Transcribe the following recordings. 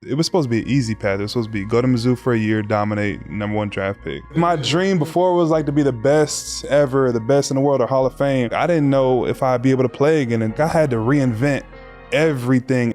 it was supposed to be an easy path. It was supposed to be go to Mizzou for a year, dominate, #1 draft pick. My dream before was like to be the best ever, the best in the world, or Hall of Fame. I didn't know if I'd be able to play again, and I had to reinvent everything.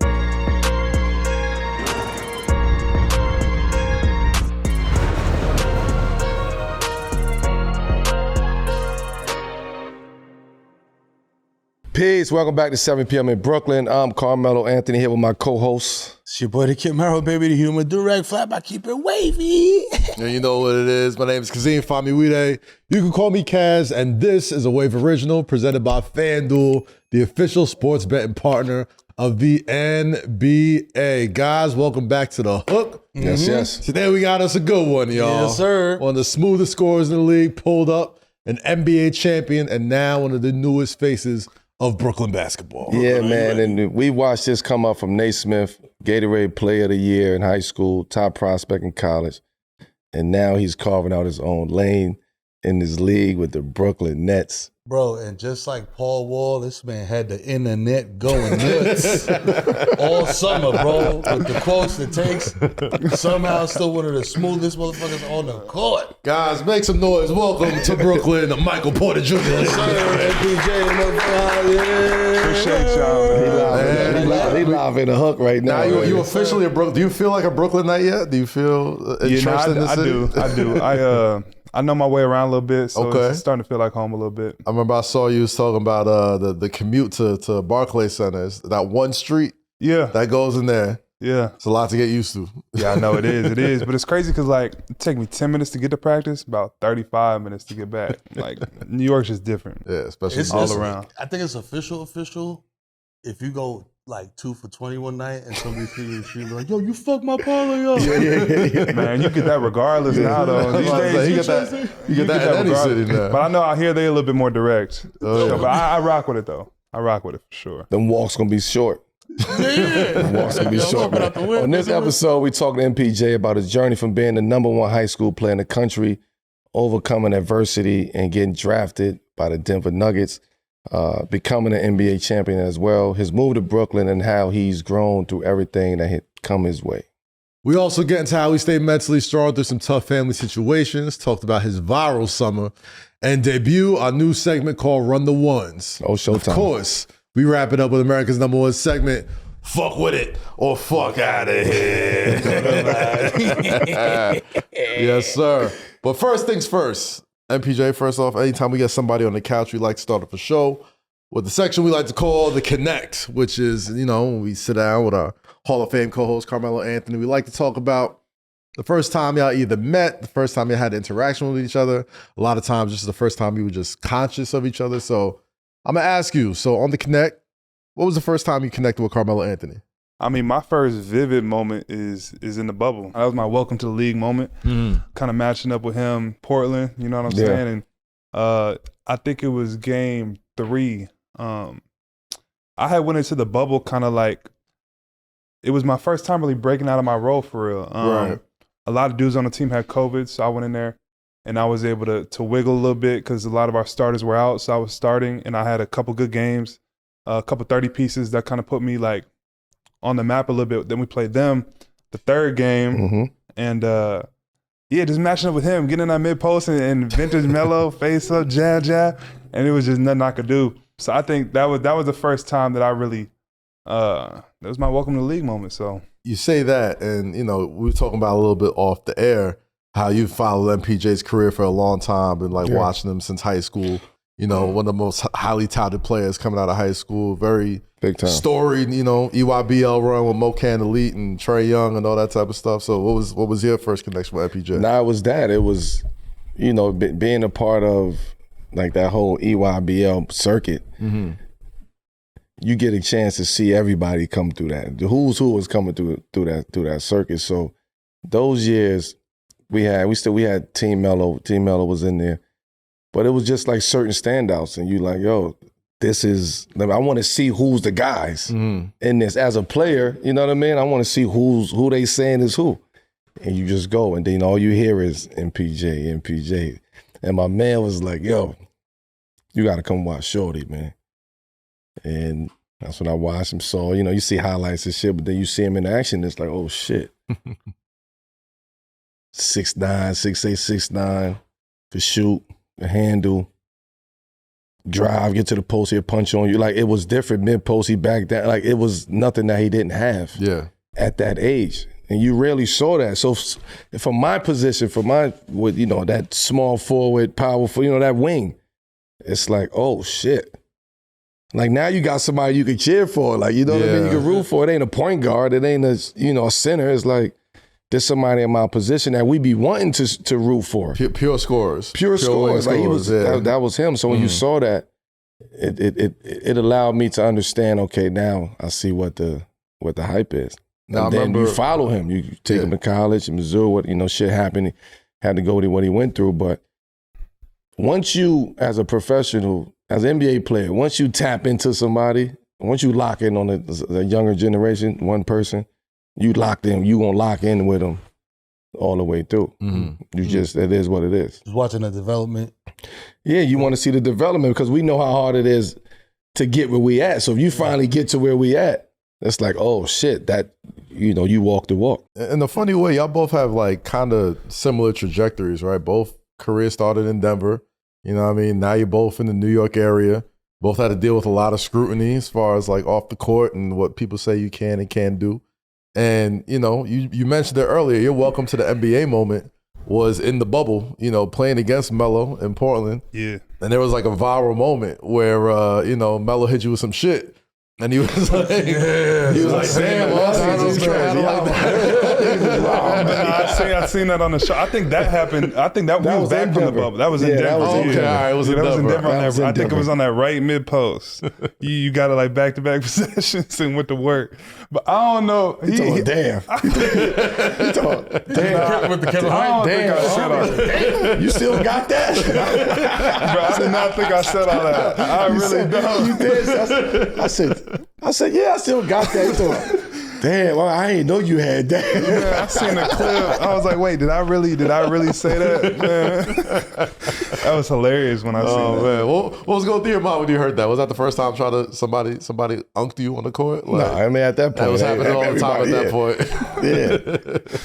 Peace. Welcome back to 7 p.m. in Brooklyn. I'm Carmelo Anthony here with my co-host. It's your boy, the Kid Mero, baby, the human direct flap. I keep it wavy. And you know what it is. My name is Kazeem Famuyide. You can call me Kaz, and this is a Wave original presented by FanDuel, the official sports betting partner of the NBA. Guys, welcome back to The Hook. Yes, yes. Today we got us a good one, y'all. Yes, sir. One of the smoothest scorers in the league, pulled up, an NBA champion, and now one of the newest faces of Brooklyn basketball. Yeah, man, and we watched this come up from Naismith, Gatorade Player of the Year in high school, top prospect in college, and now he's carving out his own lane in this league with the Brooklyn Nets. Bro, and just like Paul Wall, this man had the internet going nuts all summer, bro, with the quotes it takes. Somehow still one of the smoothest motherfuckers on the court. Guys, make some noise. Welcome to Brooklyn, Michael Porter Jr. Yes, sir. MPJ, Appreciate y'all. He live in The Hook right now. Now you officially a Brooklyn. Do you feel like a Brooklynite yet? Do you feel entrenched in the city? I do. I know my way around a little bit, so Okay. it's starting to feel like home a little bit. I remember I saw you was talking about the commute to Barclays Center. It's that one street Yeah, that goes in there. yeah. It's a lot to get used to. Yeah, I know it is. But it's crazy because like it take me 10 minutes to get to practice, about 35 minutes to get back. Like New York's just different. Yeah, especially all around. I think it's official. If you go like 2 for 20 one night and somebody see you, she be like, yo, you fucked my parlay up. Yeah. Man, you get that regardless now though. These days, you get that in any city now. But I know out here they a little bit more direct. So, but I rock with it though. I rock with it for sure. Them walks gonna be short. Yeah. Walks gonna be short, man. On this episode, we talk to MPJ about his journey from being the #1 high school player in the country, overcoming adversity and getting drafted by the Denver Nuggets, becoming an NBA champion as well, his move to Brooklyn, and how he's grown through everything that had come his way. We also get into how he stayed mentally strong through some tough family situations, talked about his viral summer, and debut our new segment called Run the Ones. Oh, showtime. Of course, we wrap it up with America's #1 segment, Fuck With It or Fuck Out of Here. Yes, sir. But first things first, MPJ, first off, anytime we get somebody on the couch, we like to start off a show with the section we like to call the Connect, which is, we sit down with our Hall of Fame co-host, Carmelo Anthony. We like to talk about the first time y'all either met, the first time you had interaction with each other. A lot of times, this is the first time you were just conscious of each other. So I'm going to ask you, so on the Connect, what was the first time you connected with Carmelo Anthony? I mean, my first vivid moment is in the bubble. That was my welcome to the league moment. Kind of matching up with him, Portland, you know what I'm saying? And I think it was game 3. I had went into the bubble kind of like, it was my first time really breaking out of my role for real. Right. A lot of dudes on the team had COVID, so I went in there and I was able to wiggle a little bit because a lot of our starters were out, so I was starting and I had a couple good games, a couple 30 pieces that kind of put me like on the map a little bit. Then we played them the third game, and just matching up with him, getting in that mid post and vintage Melo face up, jab, and it was just nothing I could do. So I think that was the first time that I really that was my welcome to the league moment. So You say that, and we were talking about a little bit off the air how you followed MPJ's career for a long time and watching him since high school. One of the most highly touted players coming out of high school, very Big time. storied, EYBL run with Mocan Elite and Trae Young and all that type of stuff. So what was your first connection with MPJ? Nah, it was that. It was, being a part of like that whole EYBL circuit. You get a chance to see everybody come through that. The who's who was coming through that circuit. So those years we had Team Melo. Team Melo was in there. But it was just like certain standouts, and you like, yo, I want to see who's the guys in this. As a player, you know what I mean? I want to see who they saying is who. And you just go, and then all you hear is MPJ. And my man was like, yo, you got to come watch Shorty, man. And That's when I watched him. So, you know, you see highlights and shit, but then you see him in action, it's like, oh shit. 6'9", 6'8", 6'9", could shoot, the handle, drive, get to the post, he'll punch on you. Like, it was different mid-post, he backed down. Like, it was nothing that he didn't have at that age. And you rarely saw that. So from my position, with, you know, that small forward, powerful, you know, that wing, it's like, oh shit. Like, now you got somebody you can cheer for. Like, you know what I mean? You can root for. It ain't a point guard. It ain't a, you know, a center. It's like, there's somebody in my position that we be wanting to root for. Pure scorers. Pure scorers. Like, he was, that was him. So when you saw that, it allowed me to understand, okay, now I see what the hype is. Now, and then you follow him. You take him to college in Missouri. What, you know, shit happened. He had to go to what he went through. But once you, as a professional, as an NBA player, once you tap into somebody, once you lock in on the younger generation, one person, you locked in. You gonna lock in with them all the way through. You just, it is what it is. Just watching the development. Yeah, you want to see the development because we know how hard it is to get where we at. So if you finally get to where we at, it's like, oh shit, that, you know, you walk the walk. In the funny way, y'all both have like kind of similar trajectories, right? Both careers started in Denver. You know what I mean? Now you're both in the New York area. Both had to deal with a lot of scrutiny as far as like off the court and what people say you can and can't do. And, you know, you mentioned it earlier, your welcome to the NBA moment was in the bubble, you know, playing against Melo in Portland. Yeah. And there was like a viral moment where, you know, Melo hit you with some shit. And he was like, damn, I seen that on the show. I think that happened. I think that was back from the bubble. That was in Denver. Okay, all right, it was in Denver. I think it was on that right mid post. You got it like back to back possessions and went to work. But I don't know. He told damn. He told damn with the Kevin Hart. Damn. You still got that? Bro, I did not think I said all that. I really don't. You did. I said, yeah, I still got that. He told, damn, I ain't know you had that. Man, I seen the clip. I was like, wait, did I really say that? Man. That was hilarious when I seen that. Man. What was going through your mind when you heard that? Was that the first time somebody unked you on the court? Like, no, I mean, at that point. That was happening all the time at that point. Yeah.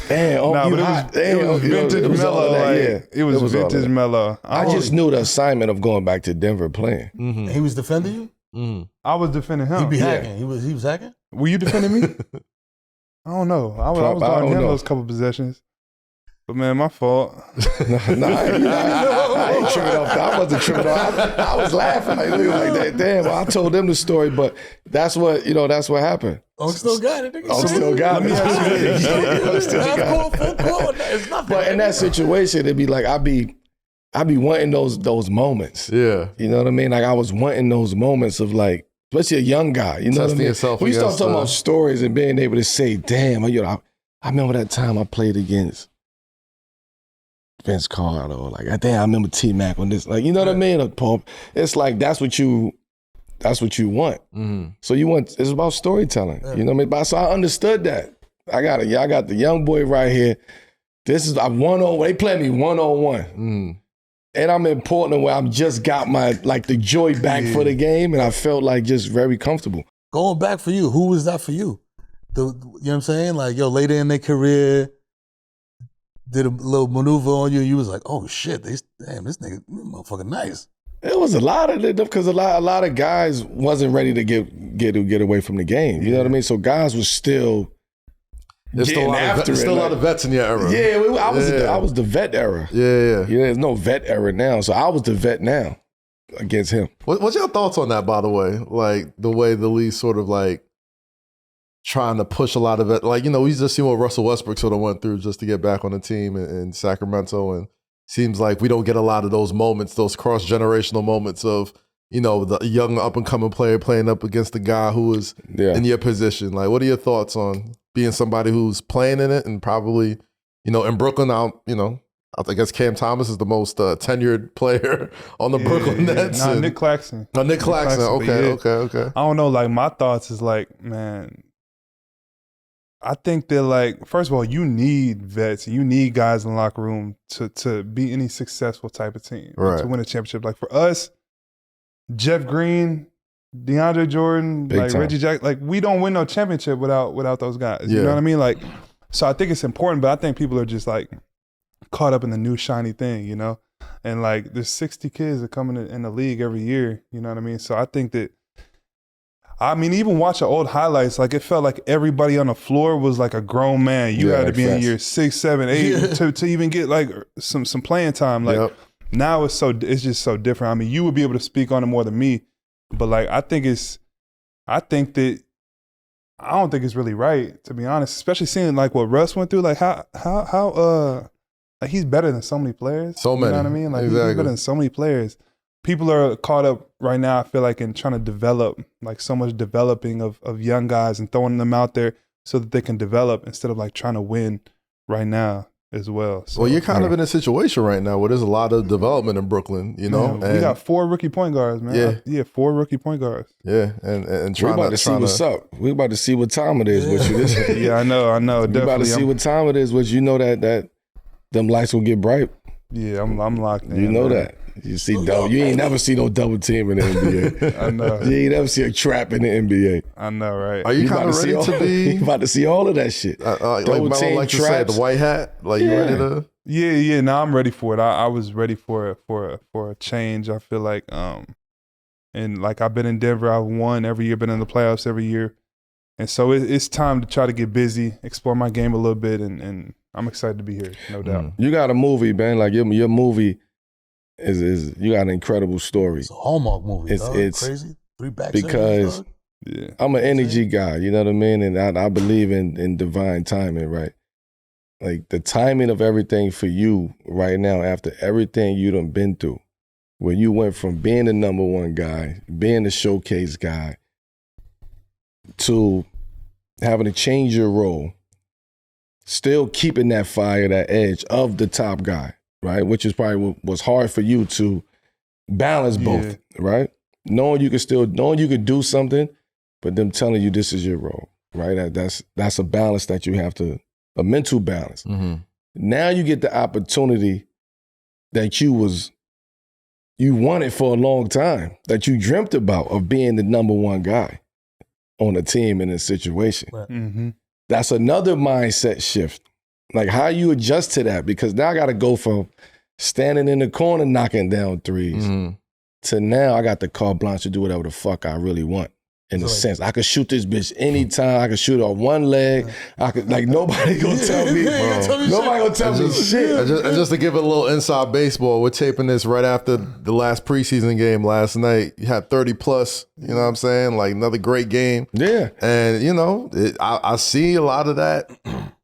Damn, but it was vintage Melo. It was vintage Melo. I just knew the assignment of going back to Denver playing. Mm-hmm. He was defending you? I was defending him. He be hacking. He was hacking? Were you defending me? I don't know. I was guarding him those couple possessions. But man, my fault. I ain't tripping off that. I wasn't tripping off. I was laughing like that. Damn, well, I told them the story, but that's what happened. Oh, still got it. Nigga. Oh, still got it. It's nothing. But in that situation, it'd be like I'd be wanting those moments. Yeah. You know what I mean? Like I was wanting those moments of like, especially a young guy. You know what I mean? When you start talking about stories and being able to say, damn, I remember that time I played against Vince Carter, or like, damn, I remember T-Mac on this. Like, you know what I mean? Or Paul. It's like that's what you want. Mm-hmm. So it's about storytelling. Yeah. You know what I mean? So I understood that. I got the young boy right here. This is they play me 1-on-1. And I'm in Portland where I've just got the joy back for the game, and I felt like just very comfortable. Going back for you, who was that for you? You know what I'm saying? Like, yo, later in their career, did a little maneuver on you, and you was like, oh shit, this nigga motherfucking nice. It was a lot of it because a lot of guys wasn't ready to get away from the game. You know what I mean? So guys was still There's still a lot of vets in your era. Yeah, I was the vet era. Yeah. There's no vet era now, so I was the vet now against him. What's your thoughts on that, by the way? Like the way the league sort of like trying to push a lot of it. Like, you know, we just seen what Russell Westbrook sort of went through just to get back on the team in Sacramento, and seems like we don't get a lot of those moments, those cross-generational moments of, you know, the young up-and-coming player playing up against the guy who is in your position. Like, what are your thoughts on being somebody who's playing in it and probably, you know, in Brooklyn now, you know, I guess Cam Thomas is the most tenured player on the Brooklyn Nets. Nick Claxton. Nick Claxton. Okay. I don't know. Like, my thoughts is like, man, I think that, like, first of all, you need vets. You need guys in the locker room to be any successful type of team, to win a championship. Like, for us, Jeff Green, DeAndre Jordan, Big like time. Reggie Jackson. Like we don't win no championship without those guys. You Yeah. know what I mean? Like, so I think it's important, but I think people are just like caught up in the new shiny thing, you know? And like there's 60 kids that come in the league every year, you know what I mean? So I think that, I mean, even watching old highlights, like it felt like everybody on the floor was like a grown man. You Yeah, had to be in facts. year 6, 7, 8 to even get like some playing time. Like Yep. now it's just so different. I mean, you would be able to speak on it more than me, but like I don't think it's really right, to be honest, especially seeing like what Russ went through. Like how like he's better than so many players. So many. You know what I mean? Like he's Exactly. better than so many players. People are caught up right now, I feel like, in trying to develop, like so much developing of young guys and throwing them out there so that they can develop instead of like trying to win right now as well. So, Well, you're kind of in a situation right now where there's a lot of development in Brooklyn, you know? man, we got 4 rookie point guards, man. Yeah. 4 rookie point guards. Yeah, and We trying about to see what's up. We about to see what time it is with you. This, Yeah, I know, we about definitely. to see what time it is with you. Know that them lights will get bright. I'm locked in. You know man. that. You see double. You ain't never see no double team in the NBA. I know. You ain't never see a trap in the NBA. I know, right? Are you about kind of see ready all, to be, you about to see all of that shit. like Double Melo team like to say, traps. the white hat? Like, you ready to? Yeah. No, I'm ready for it. I was ready for a change. I feel like, and like I've been in Denver. I've won every year. Been in the playoffs every year, and so it's time to try to get busy, explore my game a little bit, and I'm excited to be here, no doubt. You got a movie, man. Like your movie is you got an incredible story. It's a Hallmark movie. It's- Dog. it's crazy. 3 back because- dog. Yeah, I'm an energy guy, you know what I mean? And I believe in divine timing, right? Like the timing of everything for you right now, after everything you done been through, where you went from being the number 1 guy, being the showcase guy, to having to change your role, still keeping that fire, that edge of the top guy, right? Which is probably what was hard for you to balance both, right? Knowing you could do something, but them telling you this is your role, right? That's a balance that you have to, a mental balance. Mm-hmm. Now you get the opportunity that you wanted for a long time, that you dreamt about, of being the number 1 guy on a team in a situation. mm-hmm. That's another mindset shift. Like how you adjust to that, because now I got to go from standing in the corner knocking down threes Mm-hmm. to now I got the carte blanche to do whatever the fuck I really want. In a sense, I could shoot this bitch anytime. I could shoot her on one leg. I could, like, nobody gonna tell me. Nobody gonna tell me shit. And just to give it a little inside baseball, we're taping this right after the last preseason game last night. You had 30 plus, you know what I'm saying? Like another great game. Yeah. And, you know, I see a lot of that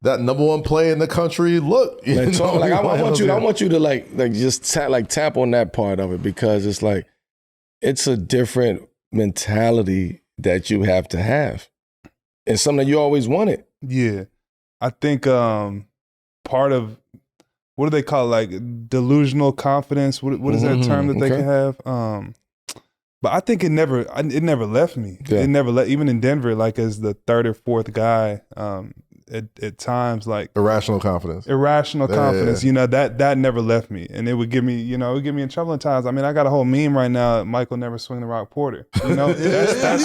number 1 player in the country look. Like, know, like I like, want you to like just tap on that part of it, because it's like it's a different mentality that you have to have. It's something that you always wanted. Yeah, I think part of, what do they call it? Like delusional confidence? What is that term that they can have? But I think it never left me. Yeah. It never even in Denver, like as the 3rd or 4th guy. At times, like irrational confidence. Irrational Yeah. confidence, you know, that never left me, and it would get me, you know, it would get me in trouble at times. I mean, I got a whole meme right now. Michael never swing the rock Porter, you know. That's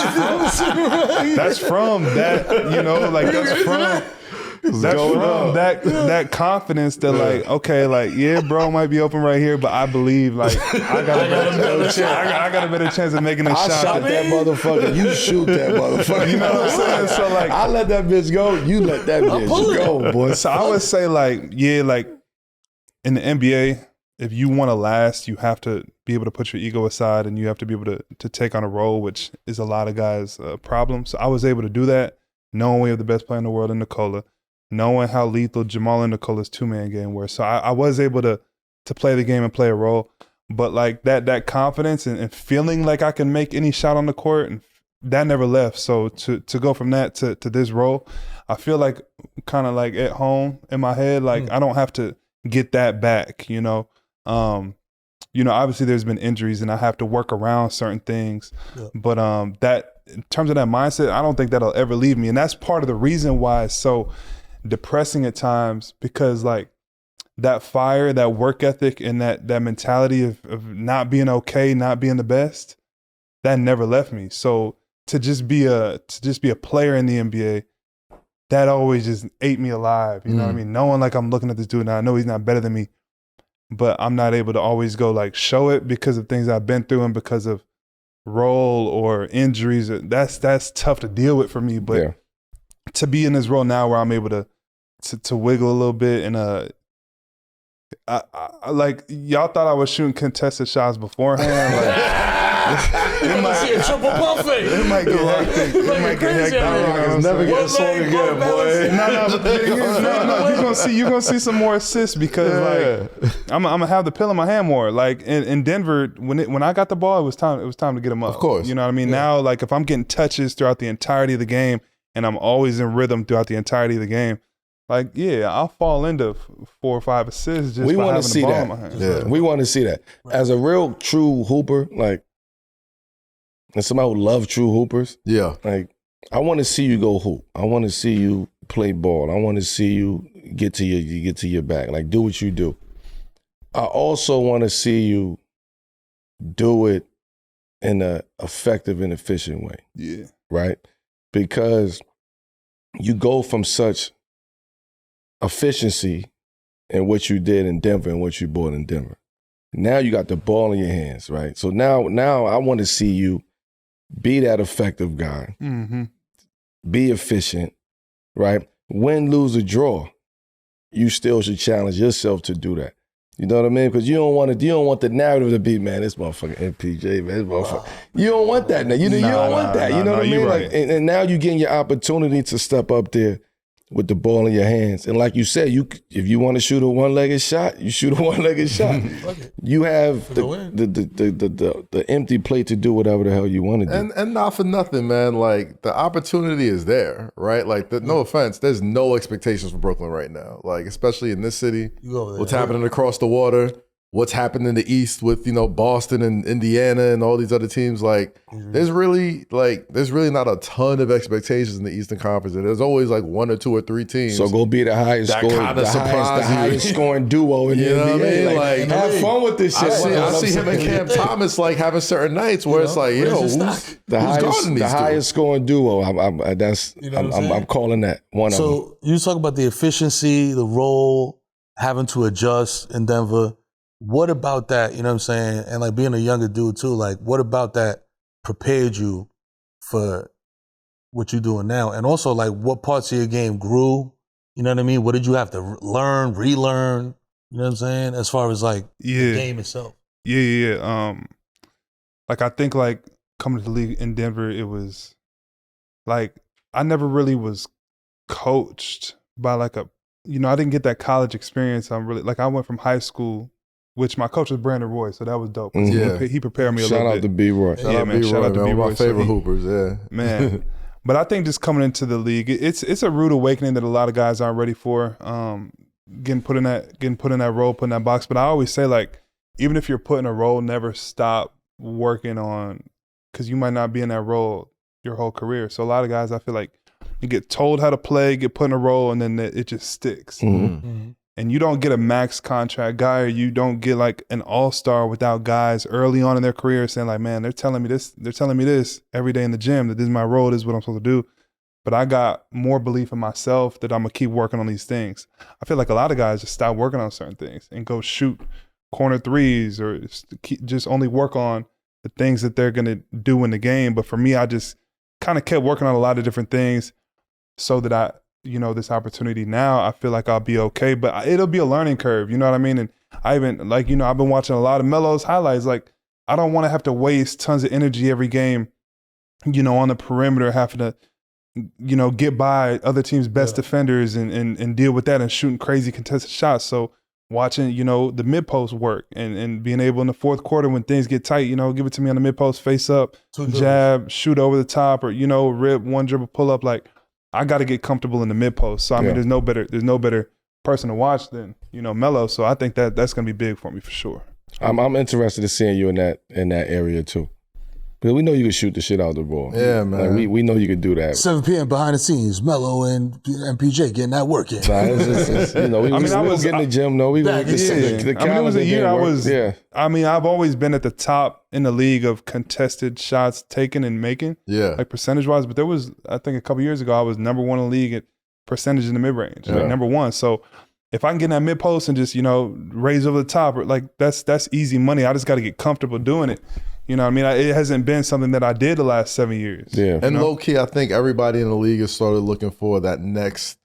from that, you know, like that's from that confidence that like, okay, like yeah, bro might be open right here, but I believe like I got a better chance of making a I shot. shot that motherfucker. You shoot that motherfucker. You know what I'm saying? So like, I let that bitch go. You let that bitch go, boy. so I would say like, yeah, like in the NBA, if you want to last, you have to be able to put your ego aside, and you have to be able to take on a role, which is a lot of guys' problem. So I was able to do that, knowing we have the best player in the world in Nikola, knowing how lethal Jamal and Nikola's 2-man game were. So I was able to play the game and play a role. But like that confidence and feeling like I can make any shot on the court, and that never left. So to go from that to this role, I feel like kind of like at home in my head, like I don't have to get that back, you know. You know, obviously there's been injuries and I have to work around certain things, but that in terms of that mindset, I don't think that'll ever leave me. And that's part of the reason why it's so depressing at times, because like that fire, that work ethic, and that mentality of not being okay, not being the best, that never left me. So to just be a player in the NBA, that always just ate me alive. You know what I mean? Knowing like I'm looking at this dude now, I know he's not better than me, but I'm not able to always go like show it because of things I've been through and because of role or injuries. That's tough to deal with for me. But to be in this role now where I'm able to wiggle a little bit and I like y'all thought I was shooting contested shots beforehand. It might see a triple buffet. It might get hectic. It might get hectic. Never get a song again, boy. No, you're gonna see some more assists because like I'm gonna have the pill in my hand more. Like in Denver, when I got the ball, it was time to get them up. Of course. You know what I mean? Now, like if I'm getting touches throughout the entirety of the game and I'm always in rhythm throughout the entirety of the game, like, yeah, I'll fall into 4 or 5 assists just by having the ball in my hand. Yeah. We want to see that. As a real true hooper, like, and somebody who loves true hoopers, like, I want to see you go hoop. I want to see you play ball. I want to see you get to your back. Like, do what you do. I also want to see you do it in an effective and efficient way. Yeah. Right? Because you go from such efficiency in what you did in Denver and what you brought in Denver. Now you got the ball in your hands, right? So now I want to see you be that effective guy, be efficient, right? Win, lose, or draw, you still should challenge yourself to do that. You know what I mean? Because you don't want the narrative to be, man, this motherfucking MPJ, man, this motherfucker. You don't want that now. You don't want that. You know what I mean? Right. Like, and now you're getting your opportunity to step up there with the ball in your hands. And like you said, if you want to shoot a one-legged shot, you shoot a one-legged shot. You have the empty plate to do whatever the hell you want to do. And not for nothing, man. Like, the opportunity is there, right? Like, no offense, there's no expectations for Brooklyn right now. Like, especially in this city, what's happening across the water, what's happening in the East with, Boston and Indiana and all these other teams. Like, there's really not a ton of expectations in the Eastern Conference. And there's always like 1 or 2 or 3 teams. So go be the highest scoring duo in the NBA. Know what I mean? Like, have fun with this shit. I see him and Cam Thomas like having certain nights where it's like, who's guarding these highest scoring duo? I'm calling that one of them. So you talk about the efficiency, the role, having to adjust in Denver. What about that, you know what I'm saying? And like being a younger dude too, like what about that prepared you for what you're doing now? And also like what parts of your game grew, you know what I mean? What did you have to learn, relearn, you know what I'm saying? As far as like the game itself. Yeah. Like I think like coming to the league in Denver, it was like I never really was coached by like I didn't get that college experience. I went from high school, which my coach was Brandon Roy, so that was dope. He prepared me a little bit. Shout out to B-Roy. Shout out to B-Roy. One of my favorite hoopers, Man. But I think just coming into the league, it's a rude awakening that a lot of guys aren't ready for. Getting put in that role, put in that box. But I always say, like, even if you're put in a role, never stop working on, because you might not be in that role your whole career. So a lot of guys, I feel like, you get told how to play, get put in a role, and then it just sticks. And you don't get a max contract guy, or you don't get like an all-star without guys early on in their career saying like, man, they're telling me this every day in the gym, that this is my role, this is what I'm supposed to do. But I got more belief in myself that I'm gonna keep working on these things. I feel like a lot of guys just stop working on certain things and go shoot corner threes or just only work on the things that they're gonna do in the game. But for me, I just kind of kept working on a lot of different things so that this opportunity now, I feel like I'll be okay, but it'll be a learning curve, you know what I mean? And I even, I've been watching a lot of Melo's highlights. Like, I don't want to have to waste tons of energy every game, on the perimeter, having to, get by other teams' best defenders and deal with that and shooting crazy contested shots. So watching, the mid-post work and being able in the fourth quarter when things get tight, give it to me on the mid-post, face up, jab, shoot over the top, or, rip, one dribble, pull up, like, I got to get comfortable in the mid post. So I mean, there's no better person to watch than Melo. So I think that's gonna be big for me for sure. I'm interested in seeing you in that area too. Because we know you can shoot the shit out the ball. Yeah, man. Like, we know you can do that. 7 p.m. behind the scenes, Melo and MPJ getting that work in. Nah, it's you know, we was getting the gym though. We back, the I mean, it was a year I was. Yeah. I mean, I've always been at the top in the league of contested shots taken and making. Yeah. Like percentage wise, but there was, I think, a couple years ago, I was number one in the league at percentage in the mid range, like number one. So if I can get in that mid post and just raise over the top, like that's easy money. I just got to get comfortable doing it. You know what I mean? It hasn't been something that I did the last 7 years. Yeah. And low key, I think everybody in the league has started looking for that next,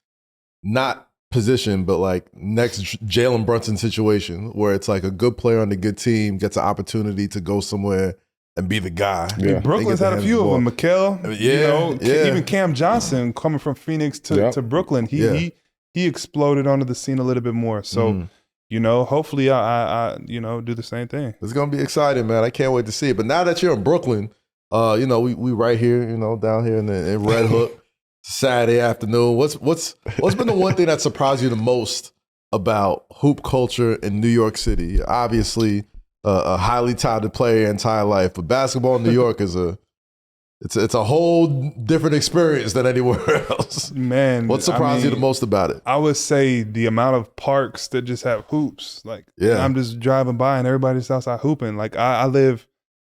not position, but like next Jalen Brunson situation where it's like a good player on a good team gets an opportunity to go somewhere and be the guy. Yeah. Brooklyn's had a few of them. Mikal, even Cam Johnson coming from Phoenix to Brooklyn, he exploded onto the scene a little bit more. So, hopefully I do the same thing. It's gonna be exciting, man. I can't wait to see it. But now that you're in Brooklyn, we right here, down here in Red Hook, Saturday afternoon. What's been the one thing that surprised you the most about hoop culture in New York City? Obviously, a highly touted player your entire life, but basketball in New York is it's a whole different experience than anywhere else. Man, what surprised you the most about it? I would say the amount of parks that just have hoops. Like, I'm just driving by and everybody's outside hooping. Like, I live,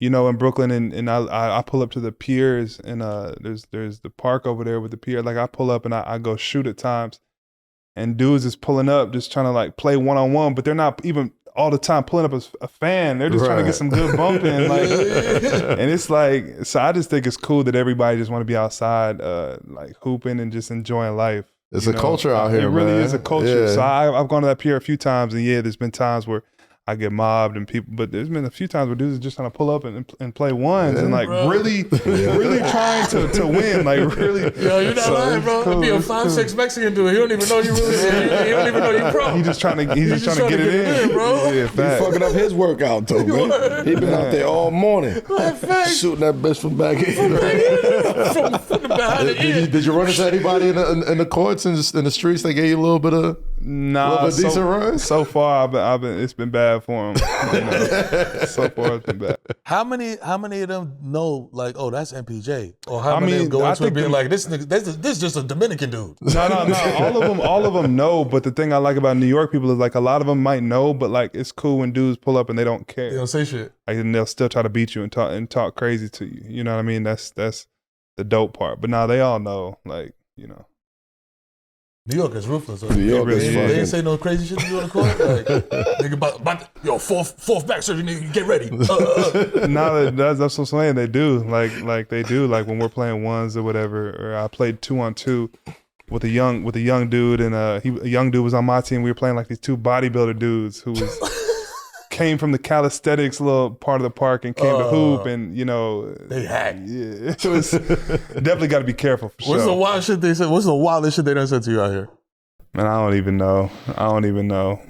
in Brooklyn, and I pull up to the piers, and there's the park over there with the pier. Like, I pull up and I go shoot at times, and dudes is pulling up just trying to like play one-on-one, but they're not even all the time pulling up a fan. They're just trying to get some good bumping. Like, and it's like, so I just think it's cool that everybody just want to be outside, like hooping and just enjoying life. It's a culture out here, It really man. is a culture. Yeah. So I've gone to that pier a few times, and there's been times where I get mobbed and people, but there's been a few times where dudes are just trying to pull up and play ones and like really trying to win. Like really. Yo, you're not lying, bro. Cool. Be a 5'6" Mexican dude. He don't even know you really. He don't even know you pro. He's just trying to get it in, bro. Yeah, He fucking up his workout though, man. He been out there all morning shooting that bitch from back here. From behind the ear. Did you run into anybody in the courts and in the streets? They gave you a little bit of decent run. So far, I've been. It's been bad for him. So far, it's been bad. How many of them know like, oh, that's MPJ? Or how many of them go into it being like, this nigga, this is just a Dominican dude? No. All of them know. But the thing I like about New York people is like a lot of them might know, but like it's cool when dudes pull up and they don't care. They don't say shit. Like, and they'll still try to beat you and talk crazy to you. You know what I mean? That's the dope part. But now they all know, like, New York is ruthless. New York is fucking. They ain't say no crazy shit to you on the court. Like, nigga, about fourth back surgery, nigga, get ready. No, that's what I'm saying. They do. Like they do. Like when we're playing ones or whatever, or I played 2-on-2 with a young dude, and a young dude was on my team. We were playing like these two bodybuilder dudes who came from the calisthenics little part of the park and came to hoop, and they hacked. Yeah, it was definitely got to be careful for sure. What's the wild shit they said? What's the wildest shit they done said to you out here? Man, I don't even know.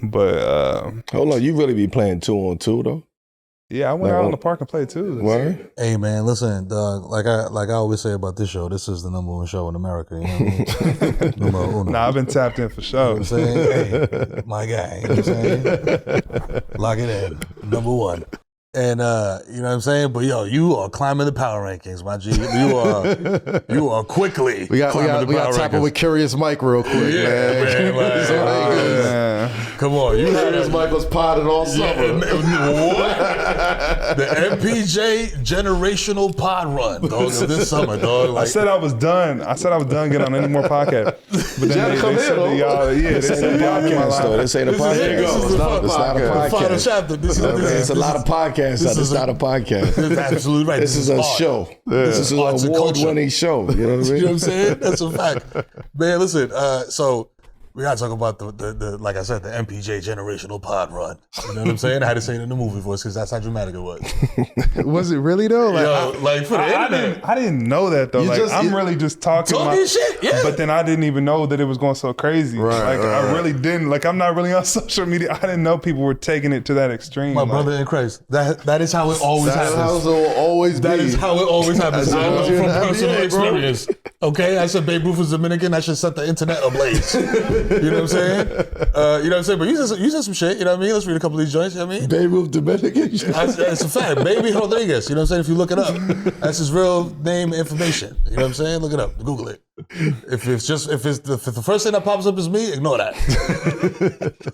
But hold on, you really be playing 2-on-2 though? Yeah, I went out in the park and played too. What? Hey man, listen, dog. Like I always say about this show, this is the number one show in America. You know what I mean? Numero uno. Nah, I've been tapped in for sure. You know what I'm saying? Hey, my guy. You know what I'm saying? Lock it in. Number one. And you know what I'm saying? But yo, you are climbing the power rankings, my G. You are quickly. We got to tap in with Curious Mike real quick, man. Come on, you had Curious Mike was potting all summer. What? The MPJ generational pod run, dog, this summer, dog. Like, I said I was done. Getting on any more podcasts. But then they said that y'all, they said y'all in my life. This ain't a podcast. It's not a podcast. Final chapter. It's a lot of podcasts. It's not a podcast. That's absolutely right. This is a show. This is an award-winning show. You know what I mean? You know what I'm saying? That's a fact. Man, listen, so we gotta talk about the like I said, the MPJ generational pod run. You know what I'm saying? I had to say it in the movie voice because that's how dramatic it was. Was it really though? Like, for the internet. I didn't know that though. I'm really just talking shit, yeah. But then I didn't even know that it was going so crazy. I really didn't. Like, I'm not really on social media. I didn't know people were taking it to that extreme. My brother in Christ. That is how it always happens. That is how it always happens. I know from personal NBA, experience. Okay, I said Babe Ruth was Dominican. I should set the internet ablaze. You know what I'm saying? But you said some shit. You know what I mean? Let's read a couple of these joints. You know what I mean? Baby of Dominican. It's a fact. Baby Rodriguez. You know what I'm saying? If you look it up, that's his real name and information. You know what I'm saying? Look it up. Google it. If the first thing that pops up is me, ignore that.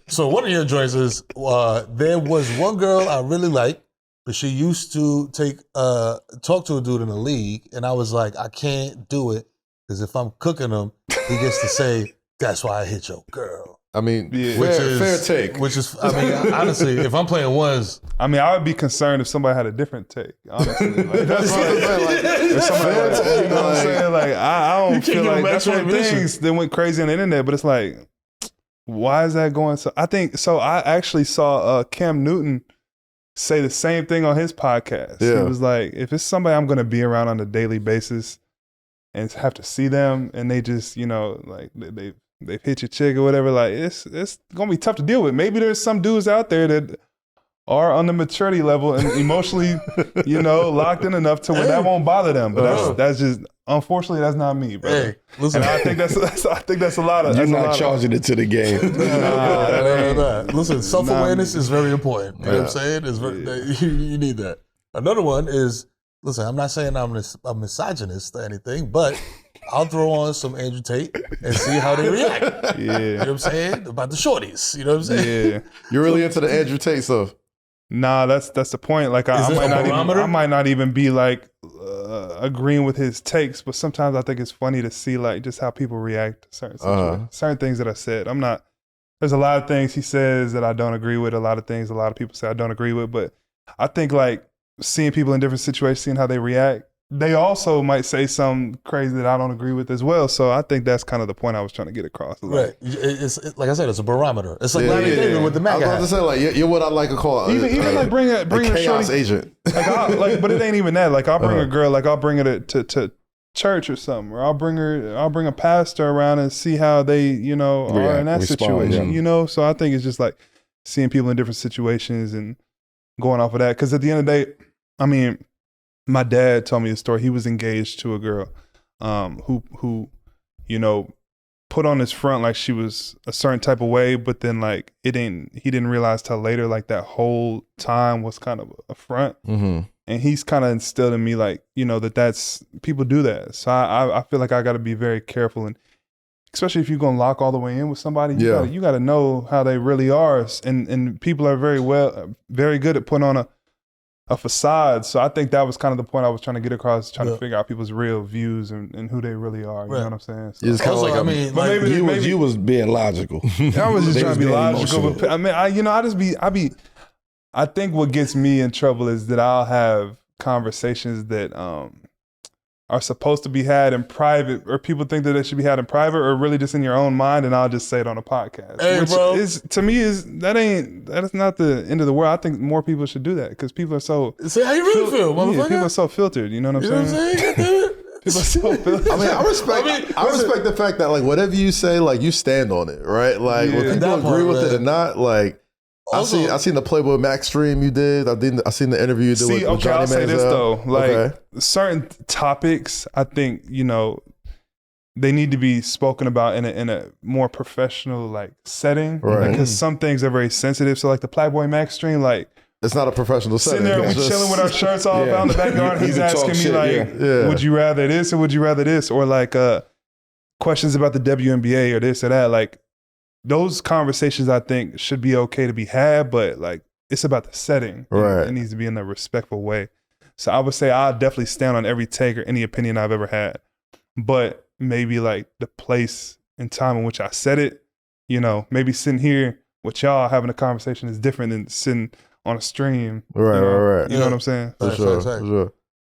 So one of your joints is there was one girl I really liked, but she used to talk to a dude in the league, and I was like, I can't do it because if I'm cooking him, he gets to say, "That's why I hit your girl." I mean, Yeah. fair take. Which is, I mean, honestly, if I'm playing ones, I mean, I would be concerned if somebody had a different take. Honestly, like, that's what I'm saying. Like, if somebody, you know what I'm saying? Like, I don't feel like that's one of the things that went crazy on the internet. But it's like, why is that going? So I think so. I actually saw Cam Newton say the same thing on his podcast. Yeah. He was like, if it's somebody I'm going to be around on a daily basis and have to see them, and they just, you know, like they've hit your chick or whatever, like it's gonna be tough to deal with. Maybe there's some dudes out there that are on the maturity level and emotionally, you know, locked in enough to where that won't bother them. But that's just, unfortunately, that's not me, bro. hey, listen. And I think that's a lot of. You're that's a not lot charging it to the game. Nah. Listen, self-awareness is very important. You know what I'm saying? It's you need that. Another one is, listen, I'm not saying I'm a misogynist or anything, but I'll throw on some Andrew Tate and see how they react. Yeah. You know what I'm saying? About the shorties. You know what I'm saying? Yeah. You're really into the Andrew Tate stuff. Nah, that's the point. Like I might not even be like agreeing with his takes, but sometimes I think it's funny to see like just how people react to certain situations, certain things that are said. There's a lot of things he says that I don't agree with. A lot of things a lot of people say I don't agree with, but I think like seeing people in different situations, seeing how they react, they also might say something crazy that I don't agree with as well. So I think that's kind of the point I was trying to get across. Like, Right. It's like I said, it's a barometer. It's like Larry David with the MAGA I was hat. about to say, like, you're what I like to call even like bring a chaos shorty, agent. like, but it ain't even that. Like I'll bring a girl, like I'll bring her to church or something, or I'll bring a pastor around and see how they, you know, are in that situation, you know? So I think it's just like seeing people in different situations and going off of that. Cause at the end of the day, I mean, my dad told me a story. He was engaged to a girl who, you know, put on his front like she was a certain type of way, but then like he didn't realize till later like that whole time was kind of a front. Mm-hmm. And he's kind of instilled in me like, you know, that's people do that. So I feel like I got to be very careful, and especially if you're gonna lock all the way in with somebody, you got to know how they really are. And people are very good at putting on a facade. So I think that was kind of the point I was trying to get across, trying to figure out people's real views and who they really are. You know what I'm saying? So, It's kind of like, I mean, like, maybe you was being logical. I was just trying to be logical. emotional. But I mean, I think what gets me in trouble is that I'll have conversations that are supposed to be had in private, or people think that they should be had in private, or really just in your own mind, and I'll just say it on a podcast. Hey, which bro. is, to me, that is not the end of the world. I think more people should do that because people are so. Say how you really feel, motherfucker. Yeah, people are so filtered. You know what I'm saying? You know what I'm saying? People are so filtered. I mean, I respect the fact that like whatever you say, like you stand on it, right? Like Yeah. whether people agree with it or not, like I seen the Playboy Max stream you did. I seen the interview you did with Johnny I'll say this Manziel. though, like certain topics, I think, you know, they need to be spoken about in a more professional like setting, Right. Because some things are very sensitive. So like the Playboy Max stream, like It's not a professional setting. sitting there, we It's just- chilling with our shirts off out in the backyard. You He's can talk asking me shit, like, yeah. would you rather this or would you rather this, or like questions about the WNBA or this or that. Like those conversations, I think, should be okay to be had, but like it's about the setting. Right. It needs to be in a respectful way. So I would say I'll definitely stand on every take or any opinion I've ever had, but maybe like the place and time in which I said it, you know, maybe sitting here with y'all having a conversation is different than sitting on a stream. Right, you know? right. You know what I'm saying? For Facts. sure.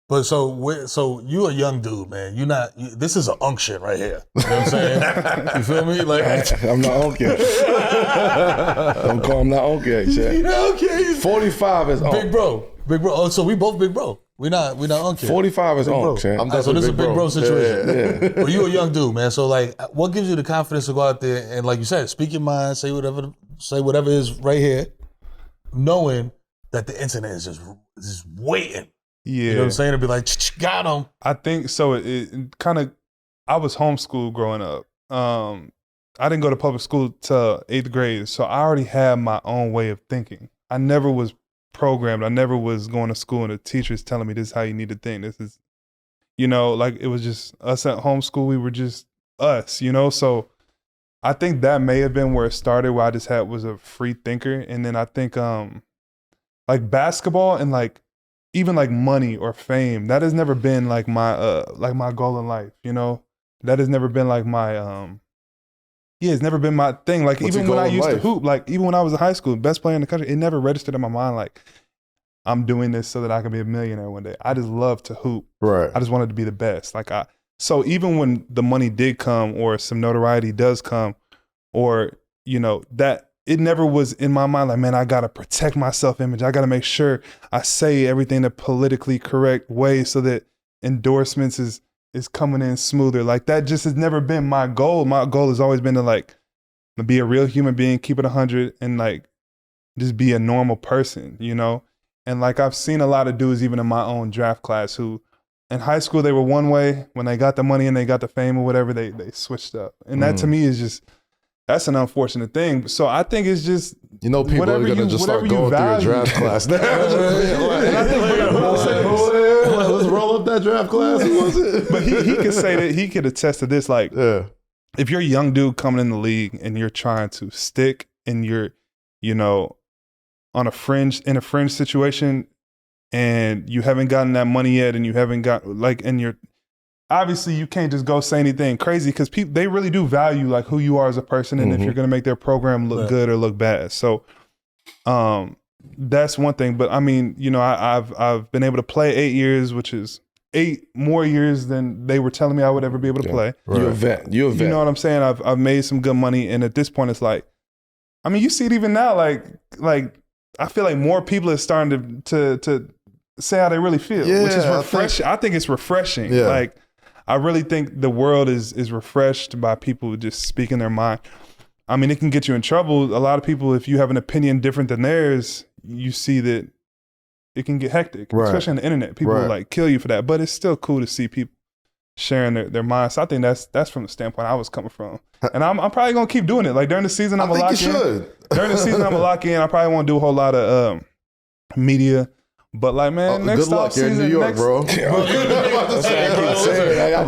But so you a young dude, man. This is an unction right here. You know what I'm saying? You feel me? Like I'm not okay. Don't call him not okay, Shaq. okay. 45 is Big on. bro. Oh, so we both big bro. We not uncle. 45 is Big on, bro. Shaq. So this is a big bro situation. Yeah. But you a young dude, man. So like, what gives you the confidence to go out there and, like you said, speak your mind, say whatever is right here, knowing that the internet is just waiting. Yeah. You know what I'm saying? To be like, got him. I think so. It kind of, I was homeschooled growing up. I didn't go to public school till 8th grade, so I already had my own way of thinking. I never was programmed. I never was going to school and the teachers telling me this is how you need to think. This is, like it was just us at homeschool. We were just us, So I think that may have been where it started, where I just was a free thinker. And then I think like basketball and like even like money or fame, that has never been like my goal in life, That has never been like my it's never been my thing. Like even when I used to hoop, like even when I was in high school, best player in the country, it never registered in my mind like I'm doing this so that I can be a millionaire one day. I just love to hoop. Right. I just wanted to be the best. So even when the money did come or some notoriety does come or, that it never was in my mind like, man, I got to protect my self-image. I got to make sure I say everything the politically correct way so that endorsements is coming in smoother. Like that just has never been my goal. My goal has always been to like be a real human being, keep it 100 and like just be a normal person, And like I've seen a lot of dudes even in my own draft class who in high school they were one way. When they got the money and they got the fame or whatever, they switched up. And that to me is just, that's an unfortunate thing. So I think it's just, people are going to just start going through a draft class now. Let's roll up that draft class. Who was it? But he could say that, he could attest to this. Like, if you're a young dude coming in the league and you're trying to stick and you're, in a fringe situation and you haven't gotten that money yet and you haven't got and you're, obviously you can't just go say anything crazy because people, they really do value like who you are as a person and if you're going to make their program look good or look bad. So that's one thing. But I mean, I've been able to play 8 years, which is 8 more years than they were telling me I would ever be able to play. Right. You're a vet. You know what I'm saying? I've made some good money. And at this point it's like, I mean, you see it even now, like I feel like more people are starting to say how they really feel, which is refreshing. I think it's refreshing. Yeah. Like, I really think the world is refreshed by people just speaking their mind. I mean, it can get you in trouble. A lot of people, if you have an opinion different than theirs, you see that it can get hectic, especially on the internet. People will like kill you for that, but it's still cool to see people sharing their minds. So I think that's from the standpoint I was coming from. And I'm probably going to keep doing it. Like during the season, I'm going to lock in. During the season, I'm going to lock in. I probably won't do a whole lot of media. But like, man, next good luck. season, You're in New York, bro. I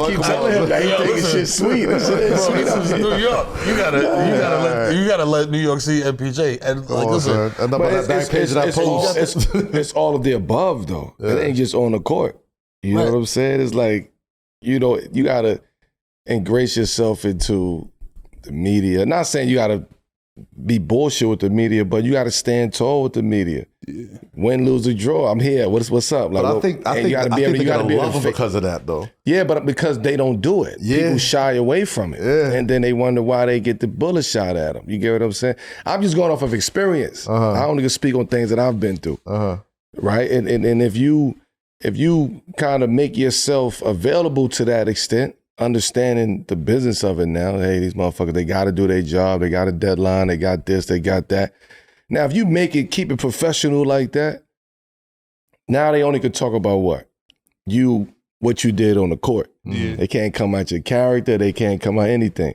keep telling him that he thinking shit sweet. This is New York. You gotta let New York see MPJ. And like, listen, it's all of the above though. It ain't just on the court. You know what I'm saying? It's like, you gotta ingrace yourself into the media. Not saying you gotta be bullshit with the media, but you gotta stand tall with the media. Win, lose, or draw, I'm here. What's up? Like, but I think they gotta love them because of that, though. Yeah, but because they don't do it, people shy away from it, and then they wonder why they get the bullet shot at them. You get what I'm saying? I'm just going off of experience. I only can speak on things that I've been through, right? And if you kind of make yourself available to that extent, understanding the business of it now, hey, these motherfuckers, they got to do their job. They got a deadline. They got this. They got that. Now, if you keep it professional like that, now they only could talk about what you did on the court. They can't come at your character. They can't come at anything.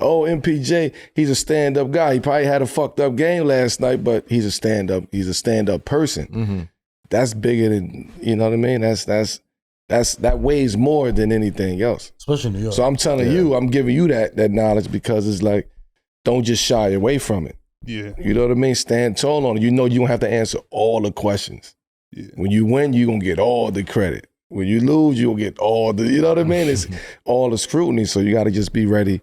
Oh, MPJ, he's a stand-up guy. He probably had a fucked up game last night, but he's a stand-up person. That's bigger than, you know what I mean? That weighs more than anything else. Especially in New York. So I'm telling you, I'm giving you that knowledge because it's like, don't just shy away from it. Yeah. You know what I mean? Stand tall on it. You know you don't have to answer all the questions. Yeah. When you win, you're going to get all the credit. When you lose, you'll get all the, you know what I mean? It's all the scrutiny. So you got to just be ready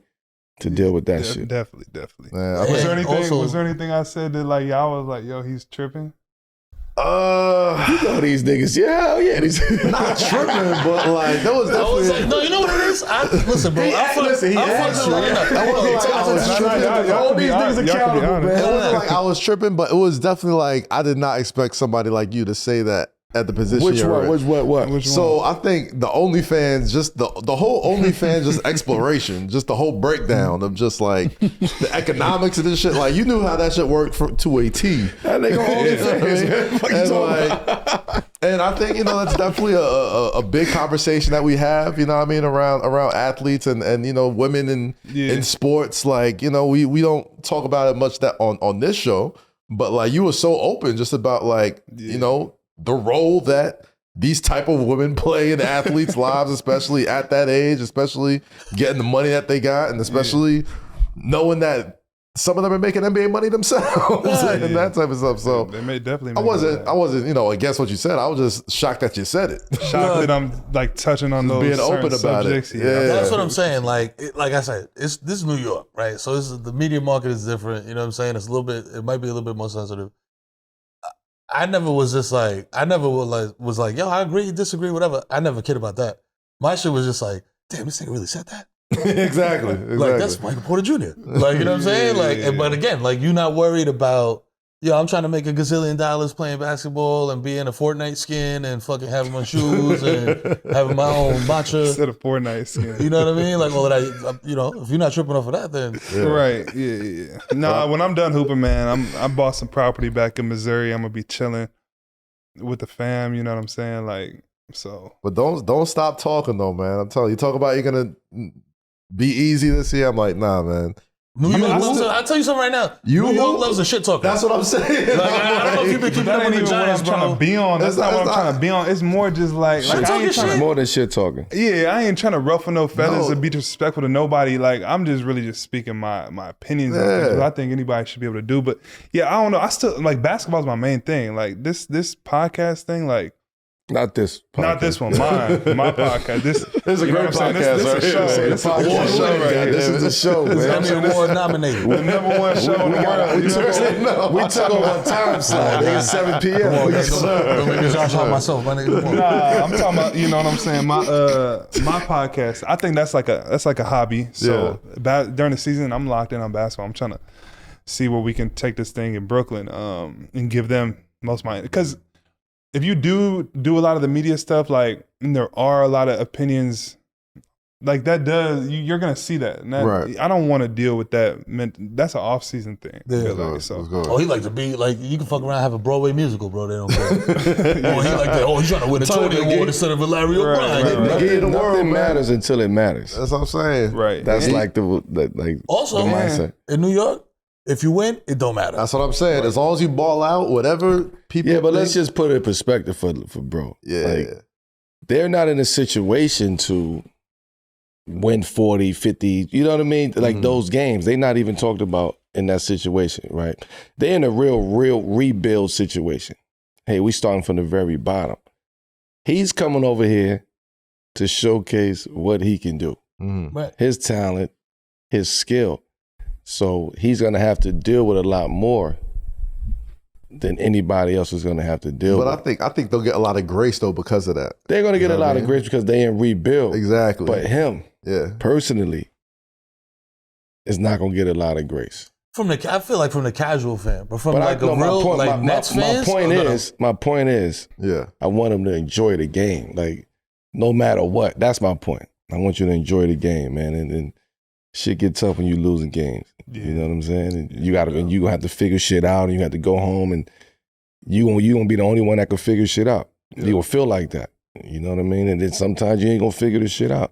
to deal with that shit. Definitely. Man, was there anything I said that like y'all was like, yo, he's tripping? You know these niggas, yeah, these not tripping, but like that was definitely. Like, no, you know what it is? Listen, bro. I was tripping. All these niggas accountable, man. It wasn't like I was tripping, but it was definitely like I did not expect somebody like you to say that at the position. Which you're in. What? So I think the OnlyFans, just the whole OnlyFans, just exploration, just the whole breakdown of just like the economics of this shit. Like you knew how that shit worked to a T. That nigga OnlyFans. And like, And I think, that's definitely a big conversation that we have, you know what I mean, around athletes and women in sports. Like, we don't talk about it much that on this show, but like you were so open just about like, the role that these type of women play in athletes' lives, especially at that age, especially getting the money that they got, and especially knowing that some of them are making NBA money themselves and that type of stuff. So they may definitely. I wasn't, against what you said. I was just shocked that you said it. Shocked that I'm like touching on those being open about subjects. it. Yeah. That's what I'm saying. Like I said, this is New York, right? So the media market is different. You know what I'm saying? It's it might be a little bit more sensitive. I never was like, yo, I agree, disagree, whatever. I never cared about that. My shit was just like, damn, this nigga really said that? Exactly. Like, that's Michael Porter Jr. Like, you know what I'm saying? Like, but again, like, you're not worried about, I'm trying to make $1 gazillion playing basketball and be in a Fortnite skin and fucking having my shoes and having my own matcha. Instead of Fortnite skin. You know what I mean? Like, all of that, if you're not tripping off of that, then. Yeah. Right. Yeah. Nah, when I'm done hooping, man, I bought some property back in Missouri. I'm going to be chilling with the fam. You know what I'm saying? Like, so. But don't stop talking, though, man. I'm telling you, talk about you're going to be easy this year. I'm like, nah, man. New York I'll tell you something right now. New York loves a shit talker. That's what I'm saying. Like, I don't know if you've been keeping up with the Giants, what I'm trying to be on. That's not what I'm trying to be on. It's more just like I ain't trying more than shit talking. Yeah, I ain't trying to ruffle no feathers or be disrespectful to nobody. Like, I'm just really just speaking my opinions on things, what I think anybody should be able to do. But yeah, I don't know. I still like basketball's my main thing. Like this podcast thing, like. Not this podcast. Not this one, my podcast. This is a great podcast. This is a show. This is the show, man. It's Emmy Award nominated. The number one show in the world. We took them on time slot. It's 7 p.m. Nah, I'm talking about, you know what I'm saying? My podcast. I think that's like a hobby. So during the season, I'm locked in on basketball. I'm trying to see where we can take this thing in Brooklyn and give them most money. Because if you do a lot of the media stuff, like, and there are a lot of opinions, like that you're gonna see that. And that right. I don't want to deal with that. That's an off-season thing. Yeah, like, so. He like to be like, you can fuck around and have a Broadway musical, bro. They don't care. He like that. He's trying to win a Tony Award instead of a Larry O'Brien. Nothing matters until it matters. That's what I'm saying. Right. That's like also the mindset. In New York. If you win, it don't matter. That's what I'm saying. Right. As long as you ball out, whatever people. Yeah, but let's just put it in perspective for bro. Yeah. They're not in a situation to win 40, 50, you know what I mean? Like those games, they're not even talked about in that situation, right? They're in a real rebuild situation. Hey, we starting from the very bottom. He's coming over here to showcase what he can do. Right. His talent, his skill. So he's going to have to deal with a lot more than anybody else is going to have to deal with. But I think they'll get a lot of grace, though, because of that. They're going to get a lot of grace because they in rebuild. Exactly. But him, personally, is not going to get a lot of grace. I feel like from the casual fan, but from Nets fans. My point is, I want him to enjoy the game. Like, no matter what. That's my point. I want you to enjoy the game, man. And shit get tough when you losing games. Yeah. You know what I'm saying? And you gonna have to figure shit out, and you have to go home, and you gonna be the only one that can figure shit out. Yeah. You gonna feel like that. You know what I mean? And then sometimes you ain't gonna figure the shit out.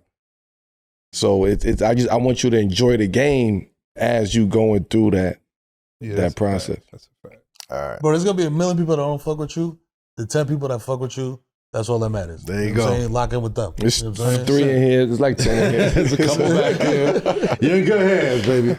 So I want you to enjoy the game as you going through that process. That's a fact. All right. Bro, there's gonna be 1 million people that don't fuck with you. The 10 people that fuck with you, that's all that matters. There you go. Lock in with them. It's 3 in here. It's like 10 in here. There's a couple back here. You're in good hands, baby.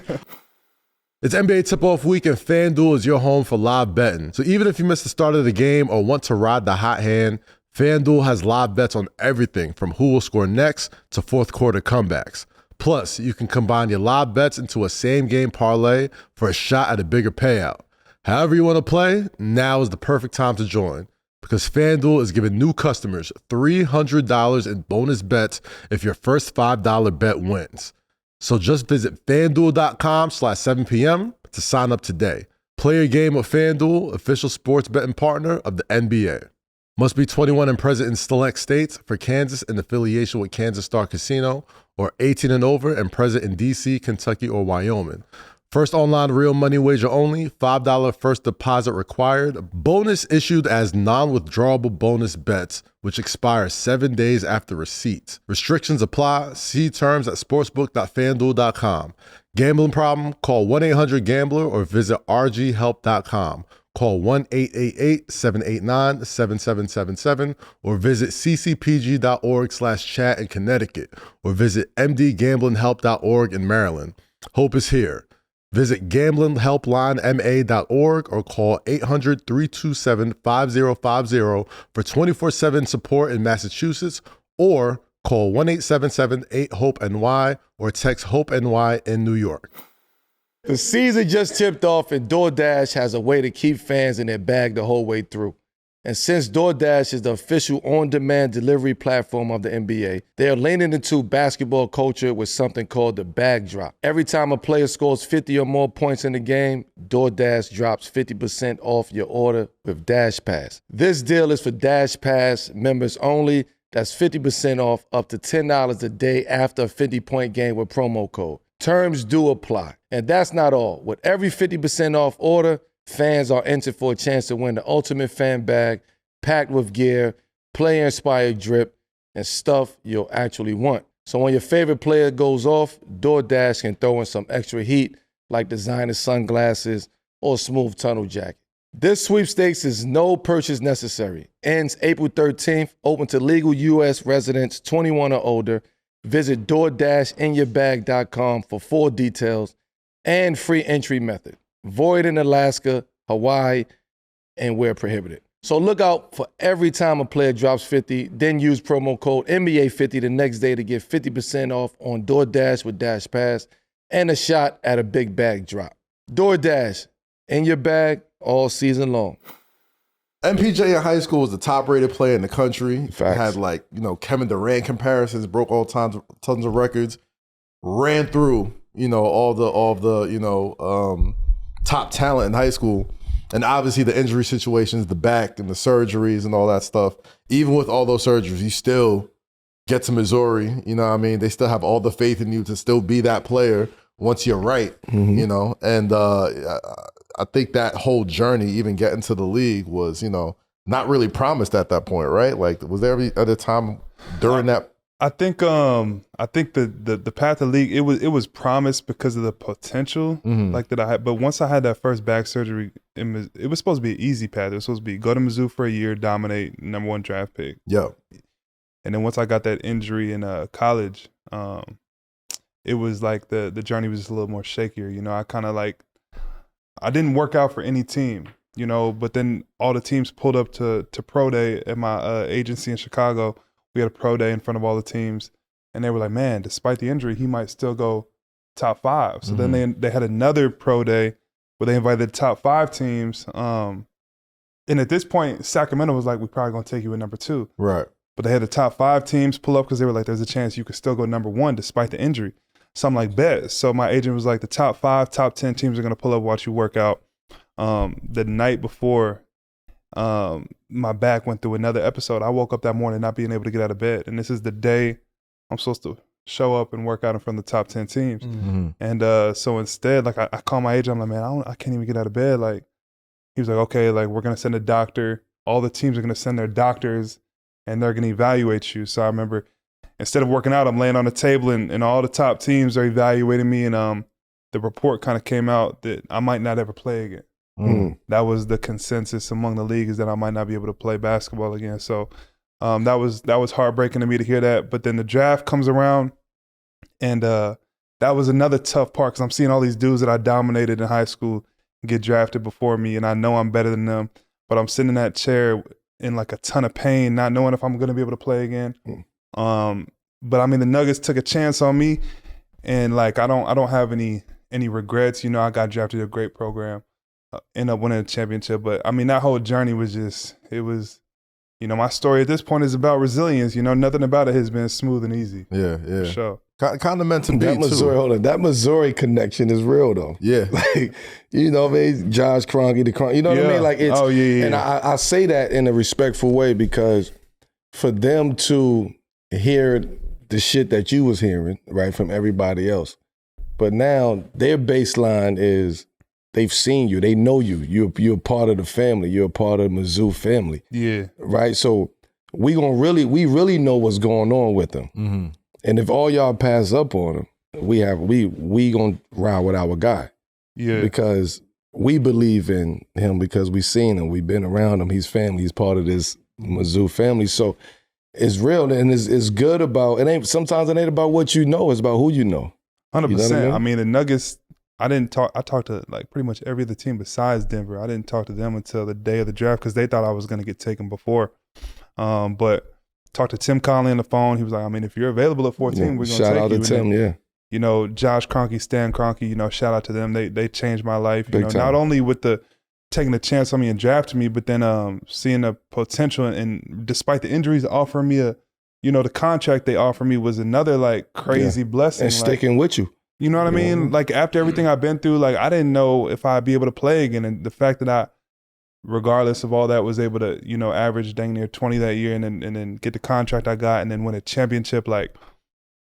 It's NBA tip-off week, and FanDuel is your home for live betting. So even if you missed the start of the game or want to ride the hot hand, FanDuel has live bets on everything from who will score next to fourth quarter comebacks. Plus, you can combine your live bets into a same-game parlay for a shot at a bigger payout. However you want to play, now is the perfect time to join, because FanDuel is giving new customers $300 in bonus bets if your first $5 bet wins. So just visit FanDuel.com/7PM to sign up today. Play your game with FanDuel, official sports betting partner of the NBA. Must be 21 and present in select states. For Kansas, in affiliation with Kansas Star Casino, or 18 and over and present in D.C., Kentucky, or Wyoming. First online real money wager only, $5 first deposit required. Bonus issued as non-withdrawable bonus bets, which expire 7 days after receipt. Restrictions apply. See terms at sportsbook.fanduel.com. Gambling problem? Call 1-800-GAMBLER or visit rghelp.com. Call 1-888-789-7777 or visit ccpg.org/chat in Connecticut or visit mdgamblinghelp.org in Maryland. Hope is here. Visit gamblinghelplinema.org or call 800-327-5050 for 24/7 support in Massachusetts or call 1-877-8-HOPE-NY or text HOPE-NY in New York. The season just tipped off and DoorDash has a way to keep fans in their bag the whole way through. And since DoorDash is the official on-demand delivery platform of the NBA, they are leaning into basketball culture with something called the bag drop. Every time a player scores 50 or more points in the game, DoorDash drops 50% off your order with Dash Pass. This deal is for Dash Pass members only. That's 50% off up to $10 a day after a 50-point game with promo code. Terms do apply. And that's not all. With every 50% off order, fans are entered for a chance to win the ultimate fan bag packed with gear, player-inspired drip, and stuff you'll actually want. So when your favorite player goes off, DoorDash can throw in some extra heat like designer sunglasses or smooth tunnel jacket. This sweepstakes is no purchase necessary. Ends April 13th, open to legal U.S. residents 21 or older. Visit DoorDashInYourBag.com for full details and free entry method. Void in Alaska, Hawaii, and where prohibited. So look out for every time a player drops 50, then use promo code NBA50 the next day to get 50% off on DoorDash with Dash Pass and a shot at a big bag drop. DoorDash, in your bag all season long. MPJ in high school was the top-rated player in the country. Facts. Had Kevin Durant comparisons, broke tons of records, ran through all the top talent in high school, and obviously the injury situations, the back and the surgeries and all that stuff. Even with all those surgeries, you still get to Missouri. You know what I mean? They still have all the faith in you to still be that player once you're right. And I think that whole journey, even getting to the league, was, not really promised at that point, right? Like, was there any other time during that? I think the path to league, it was promised because of the potential that I had. But once I had that first back surgery, it was supposed to be an easy path. It was supposed to be go to Mizzou for a year, dominate, #1 draft pick. Yeah. And then once I got that injury in college, it was like the journey was just a little more shakier. I didn't work out for any team, but then all the teams pulled up to pro day at my agency in Chicago. We had a pro day in front of all the teams, and they were like, man, despite the injury, he might still go top 5. So then they had another pro day where they invited the top 5 teams. And at this point, Sacramento was like, we're probably going to take you at #2. Right. But they had the top 5 teams pull up because they were like, there's a chance you could still go #1 despite the injury. So I'm like, bet. So my agent was like, the top 5, top 10 teams are going to pull up, watch you work out. The night before my back went through another episode, I woke up that morning not being able to get out of bed. And this is the day I'm supposed to show up and work out in front of the top 10 teams. And so instead, I call my agent. I'm like, man, I can't even get out of bed. He was like, okay, we're going to send a doctor. All the teams are going to send their doctors and they're going to evaluate you. So I remember, instead of working out, I'm laying on the table and all the top teams are evaluating me. And the report kind of came out that I might not ever play again. That was the consensus among the league, is that I might not be able to play basketball again. So that was heartbreaking to me to hear that. But then the draft comes around, and that was another tough part because I'm seeing all these dudes that I dominated in high school get drafted before me, and I know I'm better than them. But I'm sitting in that chair in a ton of pain, not knowing if I'm going to be able to play again. But I mean, the Nuggets took a chance on me, and I don't have any regrets. I got drafted to a great program. End up winning a championship. But I mean, that whole journey was my story at this point is about resilience. Nothing about it has been smooth and easy. Yeah. For sure. Kind of meant to be too. That Missouri connection is real though. Yeah. Josh Kroenke, you know what I mean? It's, oh, yeah. And I say that in a respectful way because for them to hear the shit that you was hearing, right, from everybody else, But now their baseline is they've seen you, they know you. You're a part of the family. You're a part of the Mizzou family. Yeah. Right. So we really know what's going on with them. Mm-hmm. And if all y'all pass up on him, we gonna ride with our guy. Yeah. Because we believe in him because we've seen him. We've been around him. He's family. He's part of this Mizzou family. So it's real and it's good about sometimes it ain't about what you know, it's about who you know. 100%. You know what I mean? I mean, the Nuggets, I talked to like pretty much every other team besides Denver. I didn't talk to them until the day of the draft because they thought I was going to get taken before. But talked to Tim Conley on the phone. He was like, I mean, if you're available at 14, we're going to take you. Shout out to Tim, yeah. You know, Josh Kroenke, Stan Kroenke, you know, shout out to them. They changed my life. You know, time. not only with the taking a chance on me and drafting me, but then seeing the potential and despite the injuries, offering me the contract they offered me was another like crazy blessing. And sticking with you. You know what I mean? Like after everything I've been through, like I didn't know if I'd be able to play again. And the fact that I, regardless of all that, was able to, you know, average dang near 20 that year and then get the contract I got and then win a championship, like,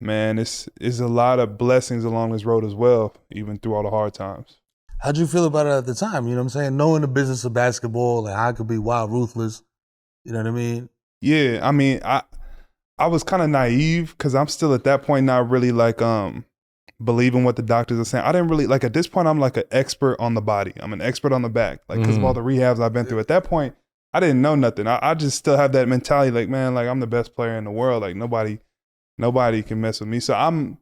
man, it's a lot of blessings along this road as well, even through all the hard times. How'd you feel about it at the time? You know what I'm saying? Knowing the business of basketball and how it could be wild, ruthless. You know what I mean? Yeah, I mean, I was kind of naive because I'm still at that point not really like believing what the doctors are saying. I didn't really, like at this point, I'm like an expert on the body. I'm an expert on the back, like because of all the rehabs I've been through. At that point, I didn't know nothing. I just still have that mentality like, man, like I'm the best player in the world. Like nobody can mess with me. So I'm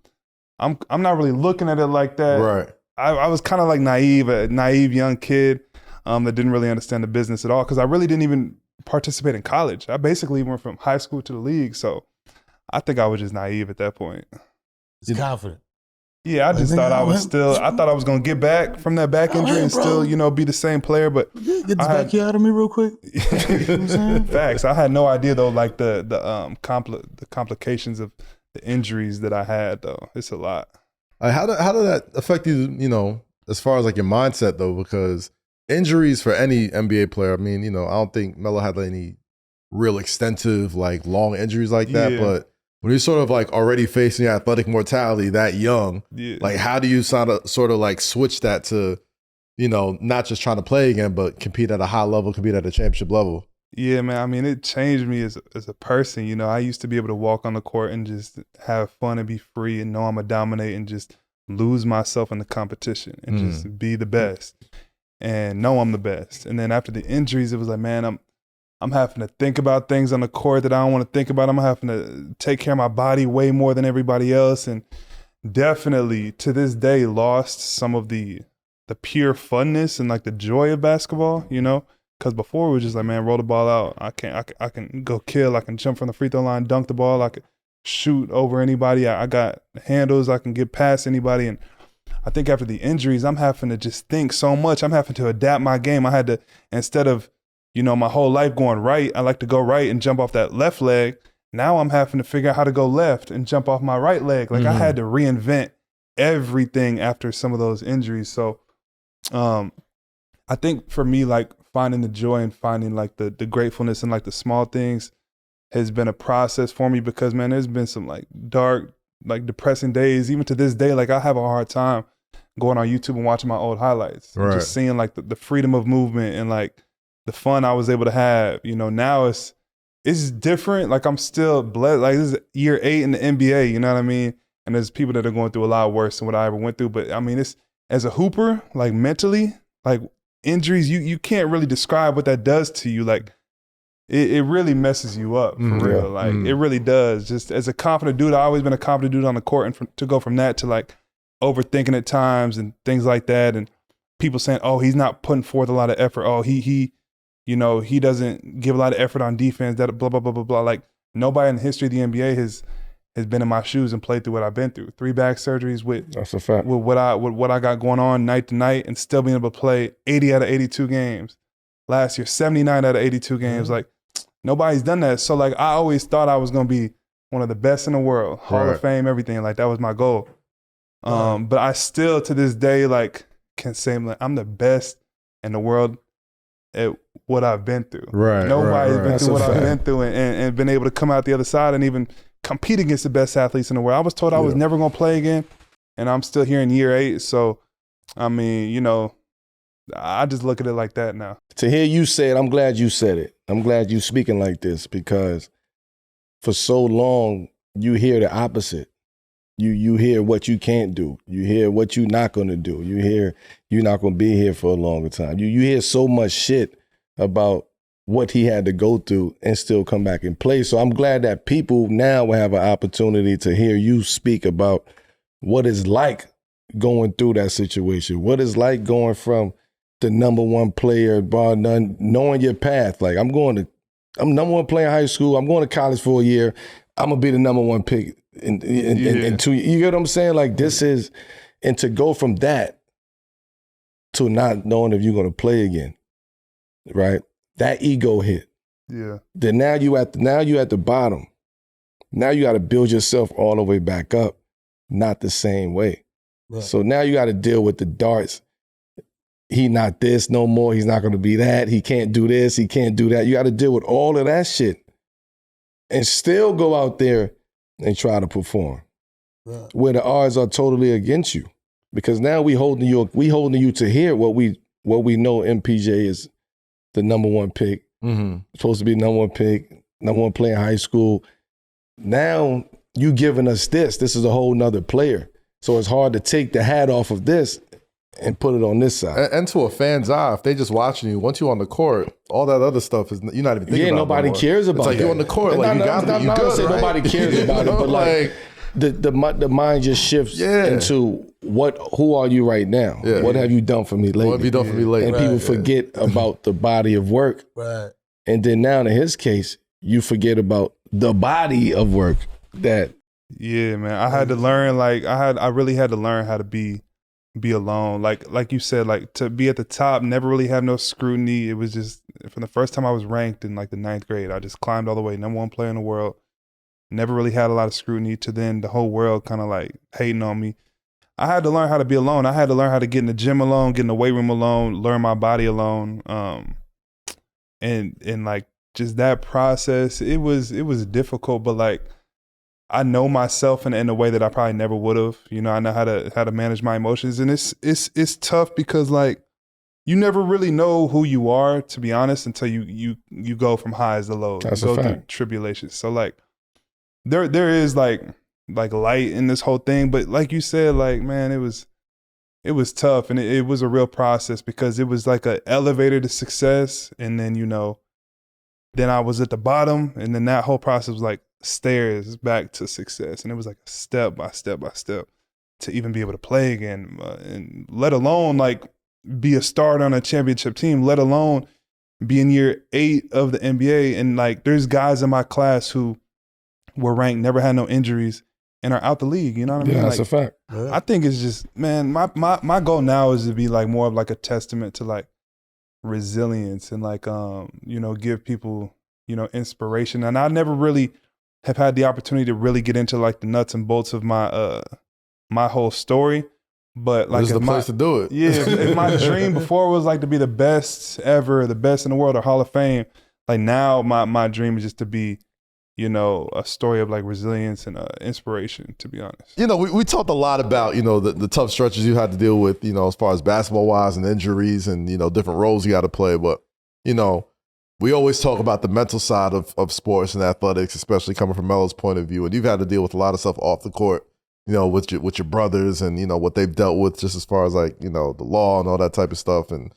not really looking at it like that. Right. I was kind of like a naive young kid that didn't really understand the business at all because I really didn't even participate in college. I basically went from high school to the league. So I think I was just naive at that point. It's confident. Yeah, I just thought I was going to get back from that back injury and still, you know, be the same player. But get this back here out of me real quick. You know what I'm saying? Facts. I had no idea though, like the complications of the injuries that I had though. It's a lot. How did that affect you, you know, as far as like your mindset though? Because injuries for any NBA player, I mean, you know, I don't think Melo had any real extensive, like long injuries like that. Yeah. But when you're sort of like already facing your athletic mortality that young, Yeah. like how do you sort of like switch that to, you know, not just trying to play again, but compete at a high level, compete at a championship level? Yeah, man. I mean, it changed me as a person. You know, I used to be able to walk on the court and just have fun and be free and know I'm gonna dominate and just lose myself in the competition and just be the best and know I'm the best. And then after the injuries, it was like, man, I'm having to think about things on the court that I don't want to think about. I'm having to take care of my body way more than everybody else, and definitely to this day lost some of the pure funness and like the joy of basketball. You know. Because before it was just like, man, roll the ball out. I can go kill. I can jump from the free throw line, dunk the ball. I can shoot over anybody. I got handles. I can get past anybody. And I think after the injuries, I'm having to just think so much. I'm having to adapt my game. I had to, instead of, you know, my whole life going right, I like to go right and jump off that left leg. Now I'm having to figure out how to go left and jump off my right leg. Like I had to reinvent everything after some of those injuries. So I think for me, like, finding the joy and finding like the gratefulness and like the small things has been a process for me because, man, there's been some like dark, like depressing days. Even to this day, like I have a hard time going on YouTube and watching my old highlights. Right. Just seeing like the freedom of movement and like the fun I was able to have. You know, now it's different. Like I'm still blessed. Like this is year 8 in the NBA, you know what I mean? And there's people that are going through a lot worse than what I ever went through. But I mean, it's as a hooper, like mentally, like injuries, you can't really describe what that does to you. Like it really messes you up for real. Like it really does. Just as a confident dude, I've always been a confident dude on the court, and to go from that to like overthinking at times and things like that, and people saying, oh, he's not putting forth a lot of effort. Oh, he you know, he doesn't give a lot of effort on defense, that blah, blah, blah, blah, blah. Like nobody in the history of the NBA has been in my shoes and played through what I've been through. 3 back surgeries with That's a fact. with what I got going on night to night, and still being able to play 80 out of 82 games. Last year, 79 out of 82 games. Like nobody's done that. So like I always thought I was gonna be one of the best in the world, Hall of Fame, everything. Like that was my goal. But I still to this day like can say like I'm the best in the world at what I've been through. Nobody's been through what I've been through and been able to come out the other side and even compete against the best athletes in the world. I was told I was never going to play again. and I'm still here in year 8. So, I mean, you know, I just look at it like that now. To hear you say it, I'm glad you said it. I'm glad you speaking like this, because for so long you hear the opposite. You hear what you can't do. You hear what you're not going to do. You hear you're not going to be here for a longer time. You hear so much shit about what he had to go through and still come back and play. So I'm glad that people now will have an opportunity to hear you speak about what it's like going through that situation, what it's like going from the number one player, bar none, knowing your path. Like, I'm number one player in high school. I'm going to college for a year. I'm going to be the number one pick in 2 years. You get what I'm saying? Like, this is, and to go from that to not knowing if you're going to play again, right? That ego hit. Yeah. Then now you at the bottom. Now you got to build yourself all the way back up, not the same way. Right. So now you got to deal with the darts. He not this no more. He's not going to be that. He can't do this. He can't do that. You got to deal with all of that shit and still go out there and try to perform, right, where the odds are totally against you. Because now we holding you to hear what we know MPJ is the number one pick, supposed to be number one pick, number one player in high school. Now you giving us this. This is a whole nother player. So it's hard to take the hat off of this and put it on this side. And to a fan's eye, if they just watching you, once you're on the court, all that other stuff is you're not even thinking about. Nobody cares about that. It's like that. You're on the court, like you got it. You good, right? Nobody cares about it, but like the mind just shifts into who are you right now? Yeah. What have you done for me lately? What have you done for me lately? And people forget about the body of work. Right. And then now in his case, you forget about the body of work that. Yeah, man. I had to learn, I really had to learn how to be alone. Like you said, like to be at the top, never really have no scrutiny. It was just from the first time I was ranked in like the 9th grade, I just climbed all the way, number one player in the world. Never really had a lot of scrutiny to then the whole world kind of like hating on me. I had to learn how to be alone. I had to learn how to get in the gym alone, get in the weight room alone, learn my body alone. And like just that process, it was difficult, but like I know myself in a way that I probably never would have. You know, I know how to manage my emotions, and it's tough because like you never really know who you are, to be honest, until you go from highs to lows. That's you go a fact. through tribulations. So like there is like light in this whole thing, but like you said, like man, it was tough, and it was a real process because it was like an elevator to success, and then then I was at the bottom, and then that whole process was like stairs back to success, and it was like step by step by step to even be able to play again, and let alone like be a starter on a championship team, let alone be in year 8 of the NBA. And like there's guys in my class who were ranked, never had no injuries, and are out the league. You know what I mean? Yeah, that's like, a fact. I think it's just, man, my goal now is to be like more of like a testament to like resilience and like give people inspiration. And I never really have had the opportunity to really get into like the nuts and bolts of my my whole story, but like this is the place to do it. Yeah, if my dream before was like to be the best ever, the best in the world, or Hall of Fame, like now my dream is just to be a story of like resilience and inspiration, to be honest. We talked a lot about, the tough stretches you had to deal with, as far as basketball wise and injuries and, different roles you got to play. But, we always talk about the mental side of sports and athletics, especially coming from Melo's point of view. And you've had to deal with a lot of stuff off the court, with your brothers and, what they've dealt with just as far as like, the law and all that type of stuff and,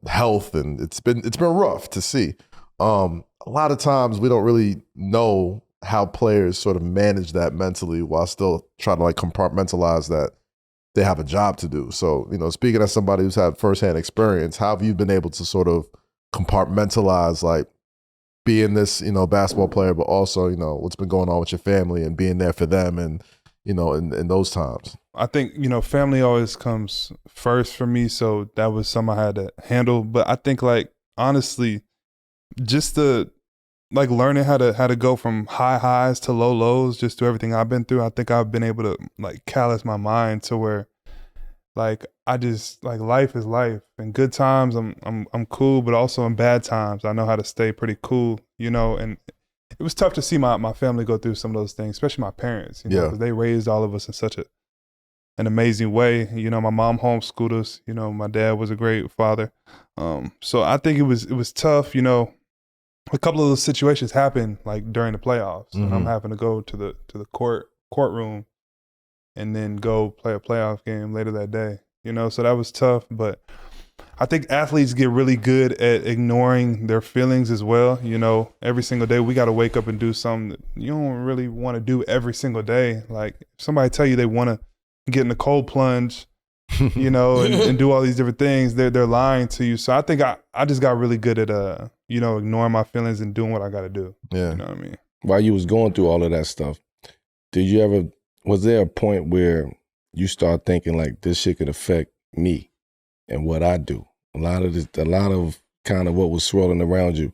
health. And it's been rough to see. A lot of times we don't really know how players sort of manage that mentally while still trying to like compartmentalize that they have a job to do. So, speaking as somebody who's had firsthand experience, how have you been able to sort of compartmentalize like being this, basketball player, but also, what's been going on with your family and being there for them and, in those times? I think, family always comes first for me. So that was something I had to handle. But I think like, honestly, just the like learning how to go from high highs to low lows, just through everything I've been through, I think I've been able to like callous my mind to where like I just like life is life. In good times I'm cool, but also in bad times I know how to stay pretty cool, and it was tough to see my family go through some of those things, especially my parents, because they raised all of us in such a an amazing way. You know, my mom homeschooled us. You know, my dad was a great father. So I think it was tough. You know, a couple of those situations happened like during the playoffs, and I'm having to go to the courtroom and then go play a playoff game later that day. You know, so that was tough. But I think athletes get really good at ignoring their feelings as well. You know, every single day we got to wake up and do something that you don't really want to do every single day. Like if somebody tell you they want to get in the cold plunge, you know, and do all these different things, they're lying to you. So I think I just got really good at you know, ignoring my feelings and doing what I got to do. Yeah. You know what I mean? While you was going through all of that stuff, was there a point where you start thinking like this shit could affect me and what I do? A lot of kind of what was swirling around you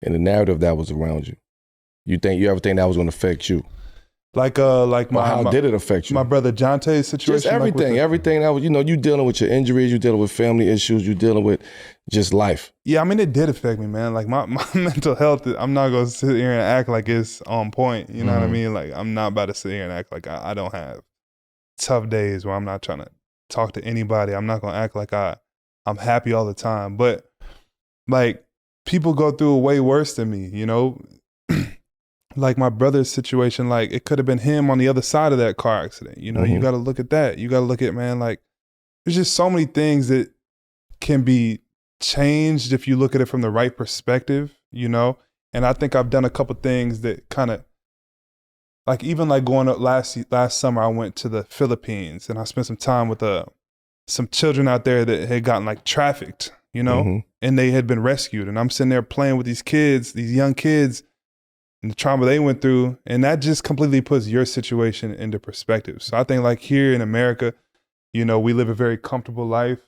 and the narrative that was around you. You ever think that was going to affect you? Like How did it affect you? My brother Jonte's situation? Just everything, everything that was, you know, you dealing with your injuries, you dealing with family issues, you dealing with just life. Yeah, I mean, it did affect me, man. Like my mental health, I'm not going to sit here and act like it's on point. You know what I mean? Like I'm not about to sit here and act like I don't have tough days where I'm not trying to talk to anybody. I'm not going to act like I'm happy all the time. But like people go through it way worse than me, you know? Like my brother's situation, like it could have been him on the other side of that car accident. You know, you got to look at that. You got to look at, man, like there's just so many things that can be changed if you look at it from the right perspective, you know? And I think I've done a couple things that kind of, like even like going up last summer, I went to the Philippines and I spent some time with some children out there that had gotten like trafficked, you know, and they had been rescued. And I'm sitting there playing with these kids, these young kids, and the trauma they went through. And that just completely puts your situation into perspective. So I think like here in America, you know, we live a very comfortable life.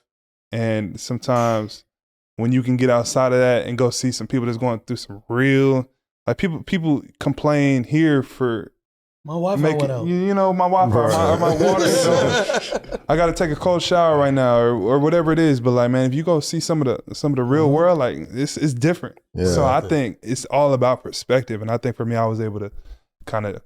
And sometimes when you can get outside of that and go see some people that's going through some real, like people complain here for my Wi-Fi went out. You know, my Wi-Fi, my water. You know, I got to take a cold shower right now, or whatever it is. But like, man, if you go see some of the real world, like it's different. Yeah. So I think it's all about perspective, and I think for me, I was able to kind of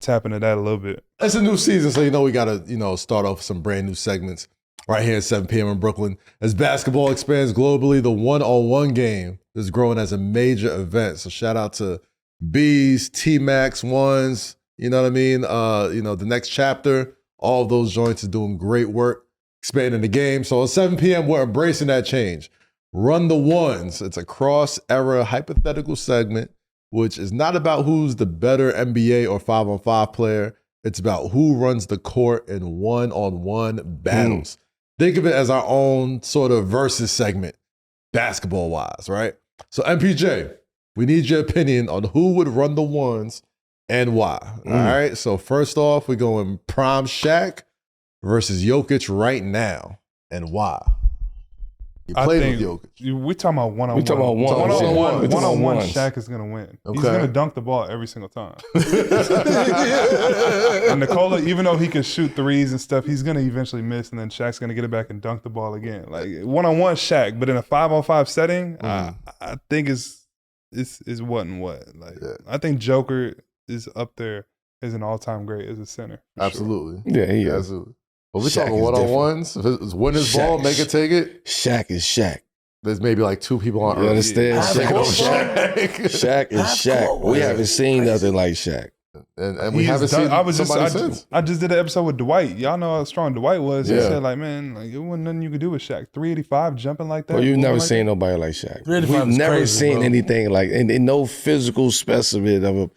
tap into that a little bit. It's a new season, so you know we got to start off with some brand new segments right here at 7 p.m. in Brooklyn. As basketball expands globally, the one-on-one game is growing as a major event. So shout out to B's, T-Max, Ones. You know what I mean? The next chapter, all of those joints are doing great work, expanding the game. So at 7 p.m., we're embracing that change. Run the Ones. It's a cross-era hypothetical segment, which is not about who's the better NBA or 5-on-5 player. It's about who runs the court in one-on-one battles. Think of it as our own sort of versus segment, basketball-wise, right? So MPJ, we need your opinion on who would run the Ones and why. All right. So first off, we're going prime Shaq versus Jokic right now, and why? You played with Jokic. We talking about one-on-one. We talking about one-on-one. One-on-one, Shaq is going to win. Okay. He's going to dunk the ball every single time. And Nikola, even though he can shoot threes and stuff, he's going to eventually miss, and then Shaq's going to get it back and dunk the ball again. Like one-on-one Shaq, but in a 5-on-5 setting, I think it's what and what. Like I think Joker is up there as an all-time great as a center. Absolutely. Sure. Yeah, he is. Absolutely. But we're talking one-on-ones. If it's win his ball, make it, take it. Shaq is Shaq. There's maybe like two people on You earth. understand? Shaq. Shaq is Shaq. We haven't seen nothing like Shaq. And we haven't seen somebody since. I just did an episode with Dwight. Y'all know how strong Dwight was. He Yeah. said, like, man, like, it wasn't nothing you could do with Shaq. 385 jumping like that. Well, you've moving never like seen that. nobody like Shaq. 385 We've is never crazy, seen bro. anything like, and no physical specimen of a.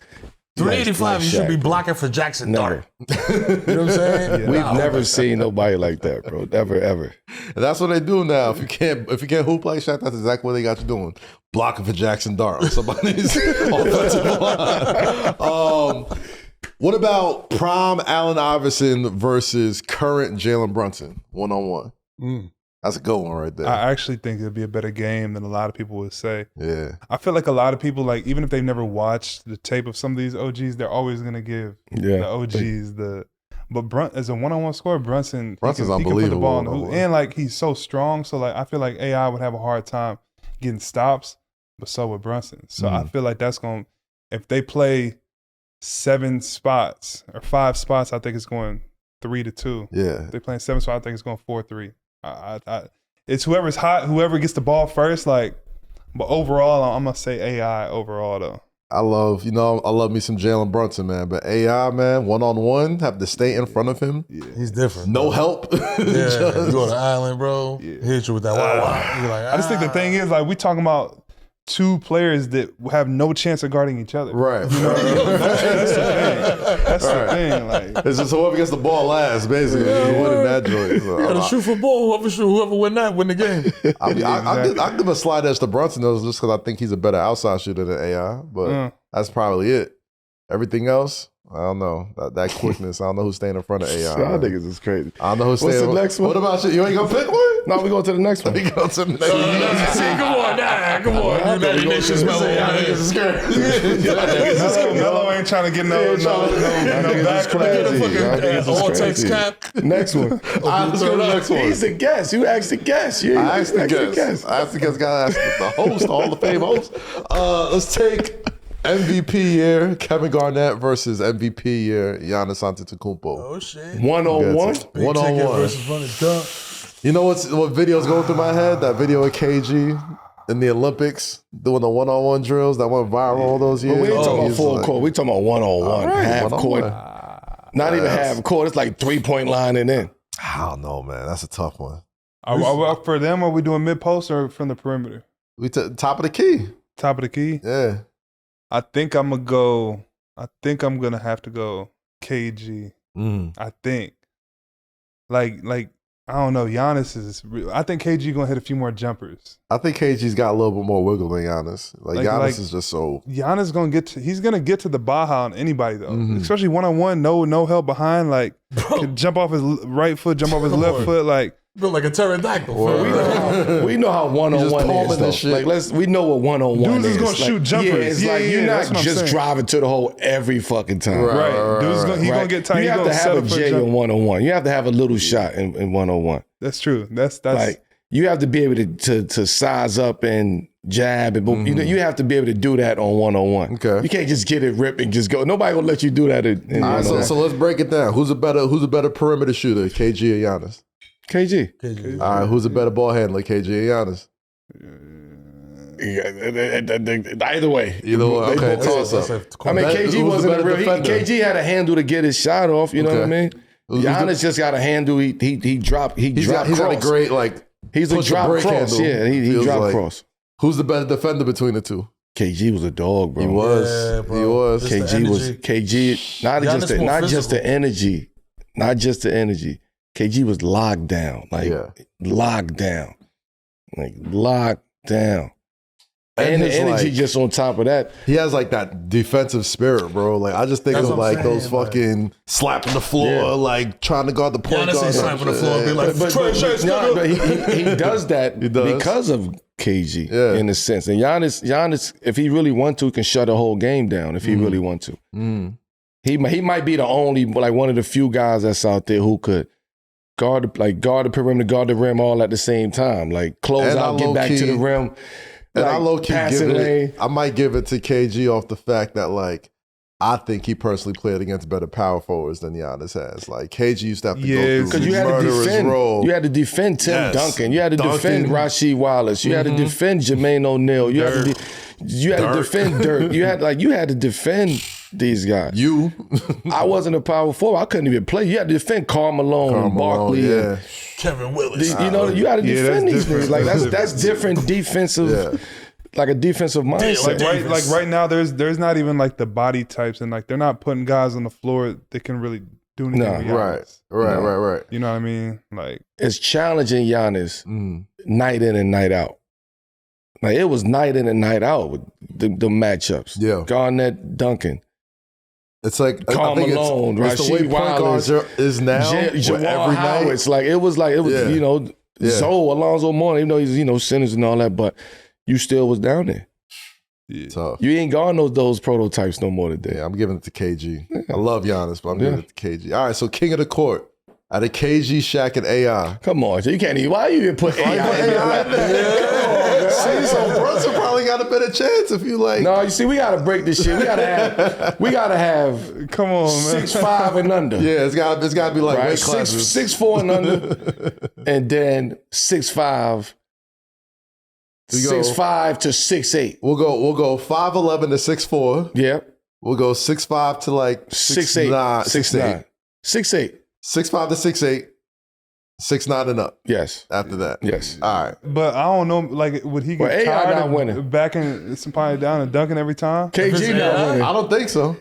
385, you should be Shaq. blocking for Jackson Never. Dart. You know what I'm saying? Yeah. We've never seen nobody like that, bro. Never, ever. And that's what they do now. If you can't hoop like Shaq, that's exactly what they got you doing. Blocking for Jackson Dart on somebody's offensive line. What about prime Allen Iverson versus current Jalen Brunson one-on-one? That's a good one right there. I actually think it'd be a better game than a lot of people would say. Yeah. I feel like a lot of people, like, even if they've never watched the tape of some of these OGs, they're always going to give the OGs but as a one-on-one scorer, Brunson's unbelievable. He can put the ball in the hoop. one-on-one. And, like, he's so strong. So, like, I feel like AI would have a hard time getting stops, but so would Brunson. So I feel like that's going to, if they play 7 spots or 5 spots, I think it's going 3-2. Yeah. They're playing 7, so I think it's going 4-3. It's whoever's hot, whoever gets the ball first. Like, but overall, I'm gonna say AI overall though. I love me some Jalen Brunson, man. But AI, man, 1-on-1, have to stay in front of him. Yeah. He's different. No help. Yeah, you go to the island, bro. Yeah. Hit you with that wow. You're like, I just think the thing is, like, we talking about 2 players that have no chance of guarding each other. Right. You know what I mean? That's the thing. That's the thing. Like, It's just whoever gets the ball last, basically. You win in that joint. So You gotta shoot for ball. Whoever win that, win the game. I'll give a slight edge to Brunson, though, just because I think he's a better outside shooter than AI. But that's probably it. Everything else, I don't know. That quickness, I don't know who's staying in front of AI. Y'all niggas is crazy. I don't know who's What's staying. the next one? What about you? You ain't gonna pick one? No, we go to the next one. We go to the next one. Come on. United Nations Melo. Melo ain't trying to get no back crazy. All-text cap. Next one. Let's go to the next one. He's the guest. You asked the guest. You I asked the guest. Gotta ask the host, the Hall of Fame host. Let's take MVP year Kevin Garnett versus MVP year Giannis Antetokounmpo. Oh shit. 1-on-1. Big ticket versus running dunk. You know what video's going through my head? That video of KG in the Olympics doing the 1-on-1 drills that went viral all those years. But we ain't talking about He's full like, court. We talking about 1-on-1. right, Half 1-on-1. court. Not even half court. It's like 3-point line and in. I don't know, man. That's a tough one. Are we up for them? Are we doing mid post or from the perimeter? We top of the key. Top of the key. Yeah. I think I'm gonna have to go KG. I think. Like I don't know. Giannis is. I think KG gonna hit a few more jumpers. I think KG's got a little bit more wiggle than Giannis. Like Giannis is just so. Giannis he's gonna get to the Baja on anybody though, especially 1-on-1. No help behind. Like can jump off his right foot, jump off his left foot. Like Built like a pterodactyl. We know how 1-on-1 is, though. shit. Like, we know what 1-on-1 Dudes is. is gonna shoot jumpers. Yeah, it's like you're that's not what I'm just saying. driving to the hole every fucking time. Right. Dudes gonna get tight. You have to have a J in 1-on-1. You have to have a little shot in 1-on-1. That's true. That's like you have to be able to size up and jab and boom. You have to be able to do that on 1-on-1. Okay. You can't just get it ripped and just go. Nobody gonna let you do that. In All right, so let's break it down. Who's a better perimeter shooter, KG or Giannis? KG. All right, who's a better ball handler, KG or Giannis? Either way. Either way. Okay, toss up. I mean, KG wasn't a real. KG had a handle to get his shot off. You know what I mean? Giannis just got a handle. He dropped. He's got a great He's a drop cross. Yeah, he dropped cross. Who's the better defender between the two? KG was a dog, bro. He was. Yeah, he was. KG was. KG not just the energy, not just the energy. KG was locked down, locked down, locked down. And the energy just on top of that. He has like that defensive spirit, bro. Like I just think of like those fucking slapping the floor, like trying to guard the point guard. Giannis slapping the floor, be like, but he does that because of KG in a sense. And Giannis, if he really want to, can shut a whole game down if he really want to. He might be the only, like one of the few guys that's out there who could guard the perimeter, guard the rim all at the same time. Like close out, get back to the rim. And I low key I might give it to KG off the fact that like I think he personally played against better power forwards than Giannis has. Like KG used to have to go through because you had to defend. Role. You had to defend Tim Duncan. You had to defend Rasheed Wallace. You had to defend Jermaine O'Neal. You had to defend Dirk. You had to defend these guys. I wasn't a power forward. I couldn't even play. You had to defend Carmelo and Barkley. And Kevin Willis. you had to defend these things. Like that's different defensive. Like a defensive mindset. Like right now, there's not even like the body types, and like they're not putting guys on the floor that can really do anything. Right. You know what I mean? Like it's challenging Giannis night in and night out. Like it was night in and night out with the matchups. Yeah, Garnett, Duncan. It's like Carmelo, it's the way point guards is now. Jamal Howard. It's like it was Zoe, Alonzo Mourning, even though he's centers and all that, but you still was down there. Yeah. Tough. You ain't got those prototypes no more today. Yeah, I'm giving it to KG. I love Giannis, but I'm giving it to KG. All right, so king of the court. Out of KG, Shaq, and AI. Come on, you can't even. Why you even put AI in there? See, so Brunson probably got a better chance if you like. No, you see, we gotta break this shit. We gotta have Come on, man. 6'5" and under. Yeah, it's got to be like Right? weight classes. 6'4" and under, and then 6'5", 6'5" to 6'8". We'll go 5'11" to 6'4". Yeah, We'll go 6'5" to like 6'8", 6'9", 6'8". 6'5" to 6'8", 6'9" and up. Yes, After that, yes. All right. But I don't know, like, would he get Well, AI tired not of winning. backing somebody down and dunking every time? KG not winning. I don't think so.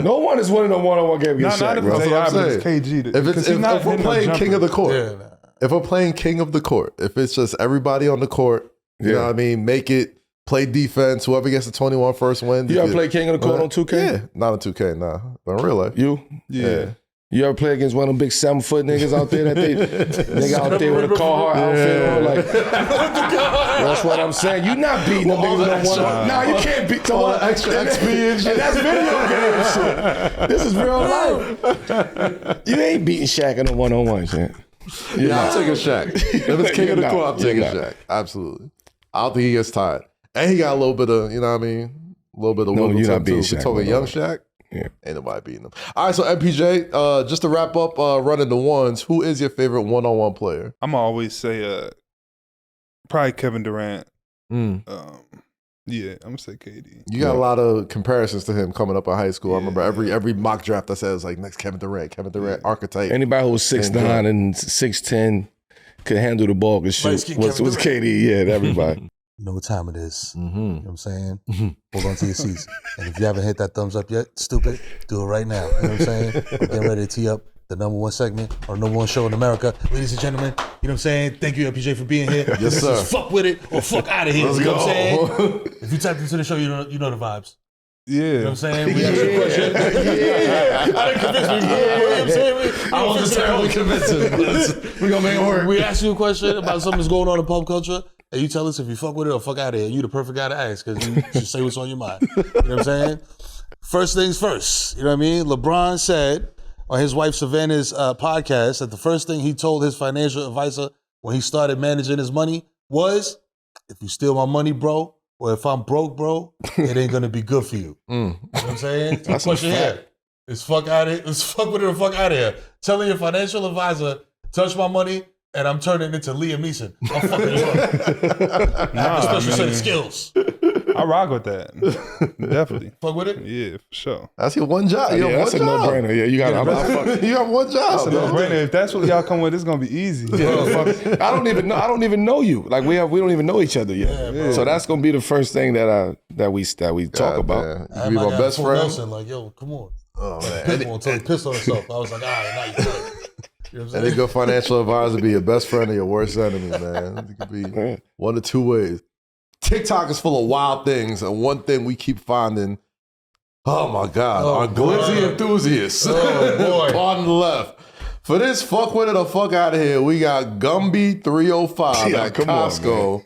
No one is winning a one-on-one game Not against Shaq, if bro. it's That's what AI, I'm but it's saying. KG. If we're playing king of the court, Yeah, nah. if we're playing king of the court, if it's just everybody on the court, you know what I mean, make it, play defense, whoever gets the 21 first wins. You ever play King of the Court on 2K? Yeah, not on 2K, nah. But in real life. You? Yeah. You ever play against one of them big 7-foot niggas out there nigga out there with a Carhartt outfit on? Like, that's what I'm saying. You not beating them All the niggas extra- on one. Nah, you can't beat them. All the extra XP and shit. And that's video game shit. This is real life. You ain't beating Shaq in a one-on-one shit. Yeah, I'll take a Shaq. If it's king of the You're court, not. I'm taking You're not. Shaq. Absolutely. I don't think he gets tired. And he got a little bit of, you know what I mean? A little bit of No, wiggle you're to not him, beating too. Shaq. We talking young Shaq? Yeah. Ain't nobody beating him. All right, so MPJ, just to wrap up running the ones, who is your favorite one-on-one player? I'm gonna always say probably Kevin Durant. Yeah, I'm gonna say KD. You got a lot of comparisons to him coming up in high school. I remember every mock draft that says like next Kevin Durant, archetype. Anybody who was 6'9" and 6'10" could handle the ball, could shoot. Light-skinned Was Kevin KD, yeah, everybody. You know what time it is. Mm-hmm. You know what I'm saying? Hold on to your seats. And if you haven't hit that thumbs up yet, stupid, do it right now. You know what I'm saying? I'm getting ready to tee up the number one segment or number one show in America. Ladies and gentlemen, you know what I'm saying? Thank you, MPJ, for being here. Yes, This sir. is fuck with it or fuck out of here. Let's you know go. what I'm saying? If you tapped into the show, you know the vibes. Yeah. You know what I'm saying? We asked you a question. I didn't convince me. You know what I'm saying? I wasn't terribly convincing. We're going to make it work. We asked you a question about something that's going on in pop culture, and you tell us if you fuck with it or fuck out of here. You the perfect guy to ask because you just say what's on your mind. You know what I'm saying? First things first. You know what I mean? LeBron said on his wife Savannah's podcast that the first thing he told his financial advisor when he started managing his money was, if you steal my money, bro, or if I'm broke, bro, it ain't gonna be good for you. You know what I'm saying? That's a Question fact. here. It's fuck out of it. It's fuck with it or fuck out of here. Telling your financial advisor, touch my money, and I'm turning into Liam Neeson. I'm fucking you up. I have a special set of skills. I rock with that. Definitely. Fuck with it? Yeah, for sure. That's your one job. You Yeah, have that's a one job. no-brainer. Yeah, you got You have one job. That's a no-brainer. If that's what y'all come with, it's gonna be easy. I don't even know you. Like we don't even know each other yet. Yeah, so that's gonna be the first thing that we talk about. Man. I You be my best friend. Nelson, like, yo, come on. Oh, man. Pitbull until he pissed on himself. I was like, all right, now you good. You know what I'm Any saying? good financial advisor be your best friend or your worst enemy, man. It could be one of two ways. TikTok is full of wild things, and one thing we keep finding, oh my God, Oh, our glizzy boy. enthusiasts. Oh, boy. On the left. For this fuck with it or fuck out of here, we got Gumby 305 Yeah, at come on, Costco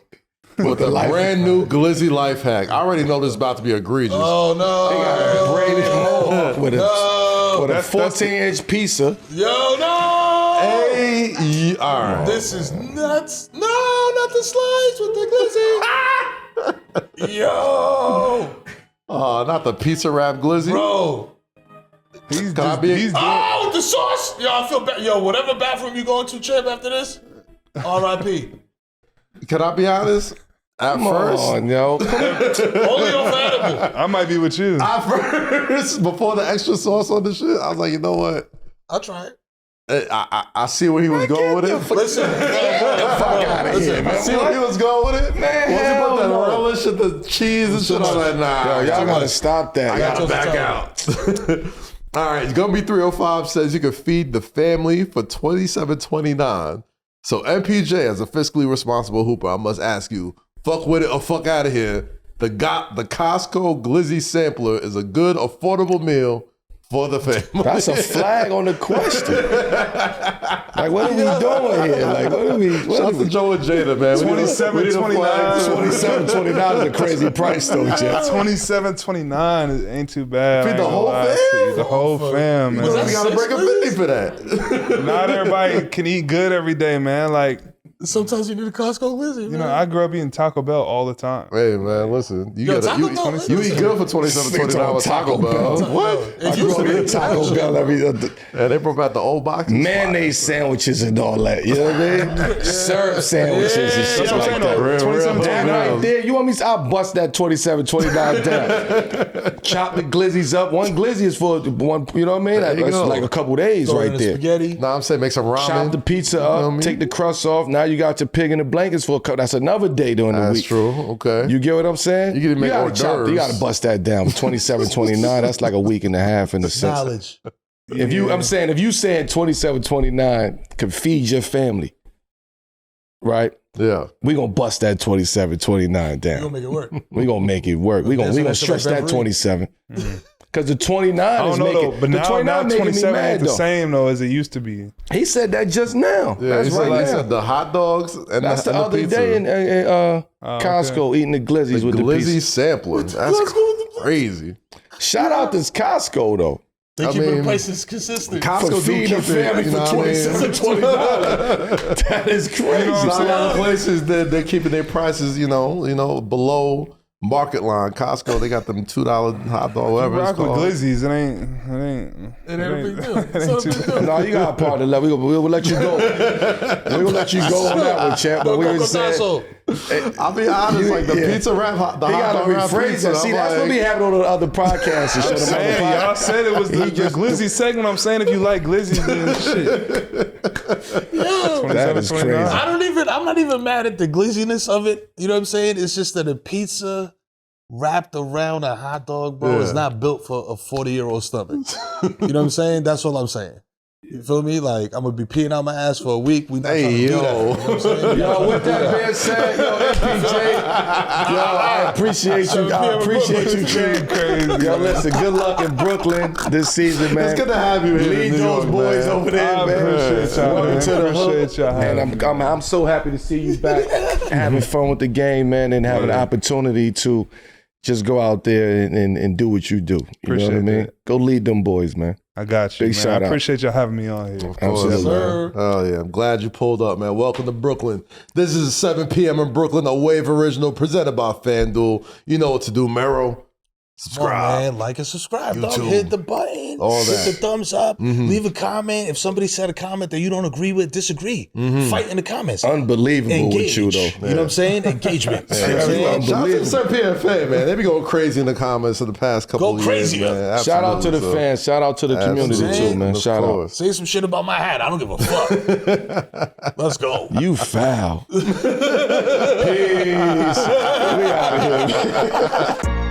with a brand new glizzy life hack. I already know this is about to be egregious. Oh, no. Braided mohawk with a No. with a 14-inch pizza. Yo, no. Hey, all right. This is nuts. No, not the slides with the glizzy. Yo. Oh, not the pizza wrap glizzy. Bro. He's Can I just, be- he's doing, Oh, the sauce. Yo, I feel bad. Yo, whatever bathroom you going to, Chip, after this, R.I.P. Can I be honest? At first, Oh, yo. Only on for edible. I might be with you. at first, before the extra sauce on the shit, I was like, you know what? I'll try it. I see where he was going with it. Listen. Fuck out of here, I man. see where he was going with it. Man, Once he hell put that no. relish and the cheese and shit, I was like, nah. Yo, y'all too gotta much. stop that. I gotta chose to back tell out. All right, Gumby 305 says you can feed the family for $27.29. So MPJ, as a fiscally responsible hooper, I must ask you, fuck with it or fuck out of here. The Costco Glizzy sampler is a good, affordable meal for the family. That's a flag on the question. Like, what are we doing here? Like, what are we? What Shout are out to we? Joe and Jada, man. We need a flag. $27.29 is a crazy price, though, Jeff. $27.29 ain't too bad. Feed I the ain't whole gonna lie to fam? you. The whole fam, We man. gotta break a 50 for that. Not everybody can eat good every day, man. Like, Sometimes you need a Costco Glizzy, man. You know, I grew up eating Taco Bell all the time. Hey man, listen, you Yo, got you Taco Bell, you eat good for 27, $29 Taco Bell. What? It used to be Taco Bell every Yeah, they broke out the old boxes. mayonnaise sandwiches and all that. You know what I mean? Syrup sandwiches and shit That's what I'm like saying, that. though. 27, That 29. right there, you want me to, I'll bust that 27, $29 down. Chop the glizzies up. One glizzy is for one, you know what I mean? There you That's go. like a couple days Throw it in right the there. spaghetti. Nah, I'm saying make some ramen. Chop the pizza You know what I up, mean? take the crust off. Now you got your pig in the blankets for a couple. That's another day during the That's week. true. Okay. You get what I'm saying? You can make hors d'oeuvres. You gotta bust that down. 27, 29, that's like a week and a half in a sense. Knowledge. If you saying 27, 29 can feed your family, right? Yeah. We gonna bust that 27, 29 You're down. gonna make it work. We gonna make it work. We That's gonna what stretch that referee. 27. Because the 29 I is don't know making, though, but the now 29 making me 27 mad ain't the though. same though as it used to be. He said that just now. Yeah, That's he said, right like I now. said, the hot dogs and That's the and other pizza. day in Costco eating the glizzies with the Glizzy pizza. sampling. That's crazy. Shout out to Costco though. They I keep the mean, prices consistent. Costco do feeding keep a family it, you for know what I mean? $27, $29. That is crazy. A lot of places they're keeping their prices, you know, below market line. Costco, they got them $2 hot dog, whatever it's Rock with called. Glizzies, it ain't It ain't a big deal. it It's ain't not a too big deal. No, you got a part of that. We'll let you go. We'll let you go on that one, champ. But we were saying, I'll be honest, like the Yeah. pizza wrap, the he hot got dog to wrap rephrase pizza. that. See, I'm that's what like, be happening on the other podcasts and shit. On the Man, other y'all podcasts. said it was the Glizzy segment. I'm saying if you like Glizzy, then shit. That is 27, 29. crazy. I'm not even mad at the glizziness of it. You know what I'm saying? It's just that a pizza wrapped around a hot dog, bro, is not built for a 40-year-old stomach. You know what I'm saying? That's all I'm saying. You feel me? Like, I'm gonna be peeing out my ass for a week. We not trying to do that. You know what I'm saying? Yo, with that being said, yo, MPJ, yo, I appreciate you. I appreciate you, King. Crazy. Yo, listen, good luck in Brooklyn this season, man. It's good to have you here. Lead in New those York, boys man. over there, I man. appreciate y'all, Welcome man. to the Appreciate hood. y'all Man, having I'm so happy to see you back, having fun with the game, man, and having the opportunity to just go out there and do what you do. You know what I Appreciate mean? that. Go lead them boys, man. I got you, Big man. shout I out. appreciate y'all having me on here. Of course, Absolutely. man. Oh, yeah. I'm glad you pulled up, man. Welcome to Brooklyn. This is 7 p.m. in Brooklyn, a Wave Original presented by FanDuel. You know what to do, Mero. Come on, man. Like and subscribe, dog. YouTube. Hit the button. All Hit that. the thumbs up. Leave a comment. If somebody said a comment that you don't agree with, disagree. Fight in the comments. Unbelievable Engage. with you, though. You know what I'm saying? Engagement. You know what I'm saying? Shout out to the 7 p.m. fan, man. They be going crazy in the comments in the past couple Go of crazy, years, man. Shout out to the Absolutely. fans. Shout out to the community, Absolutely. too, man. Of Shout out. course. Say some shit about my hat. I don't give a fuck. Let's go. You foul. Peace. We out of here.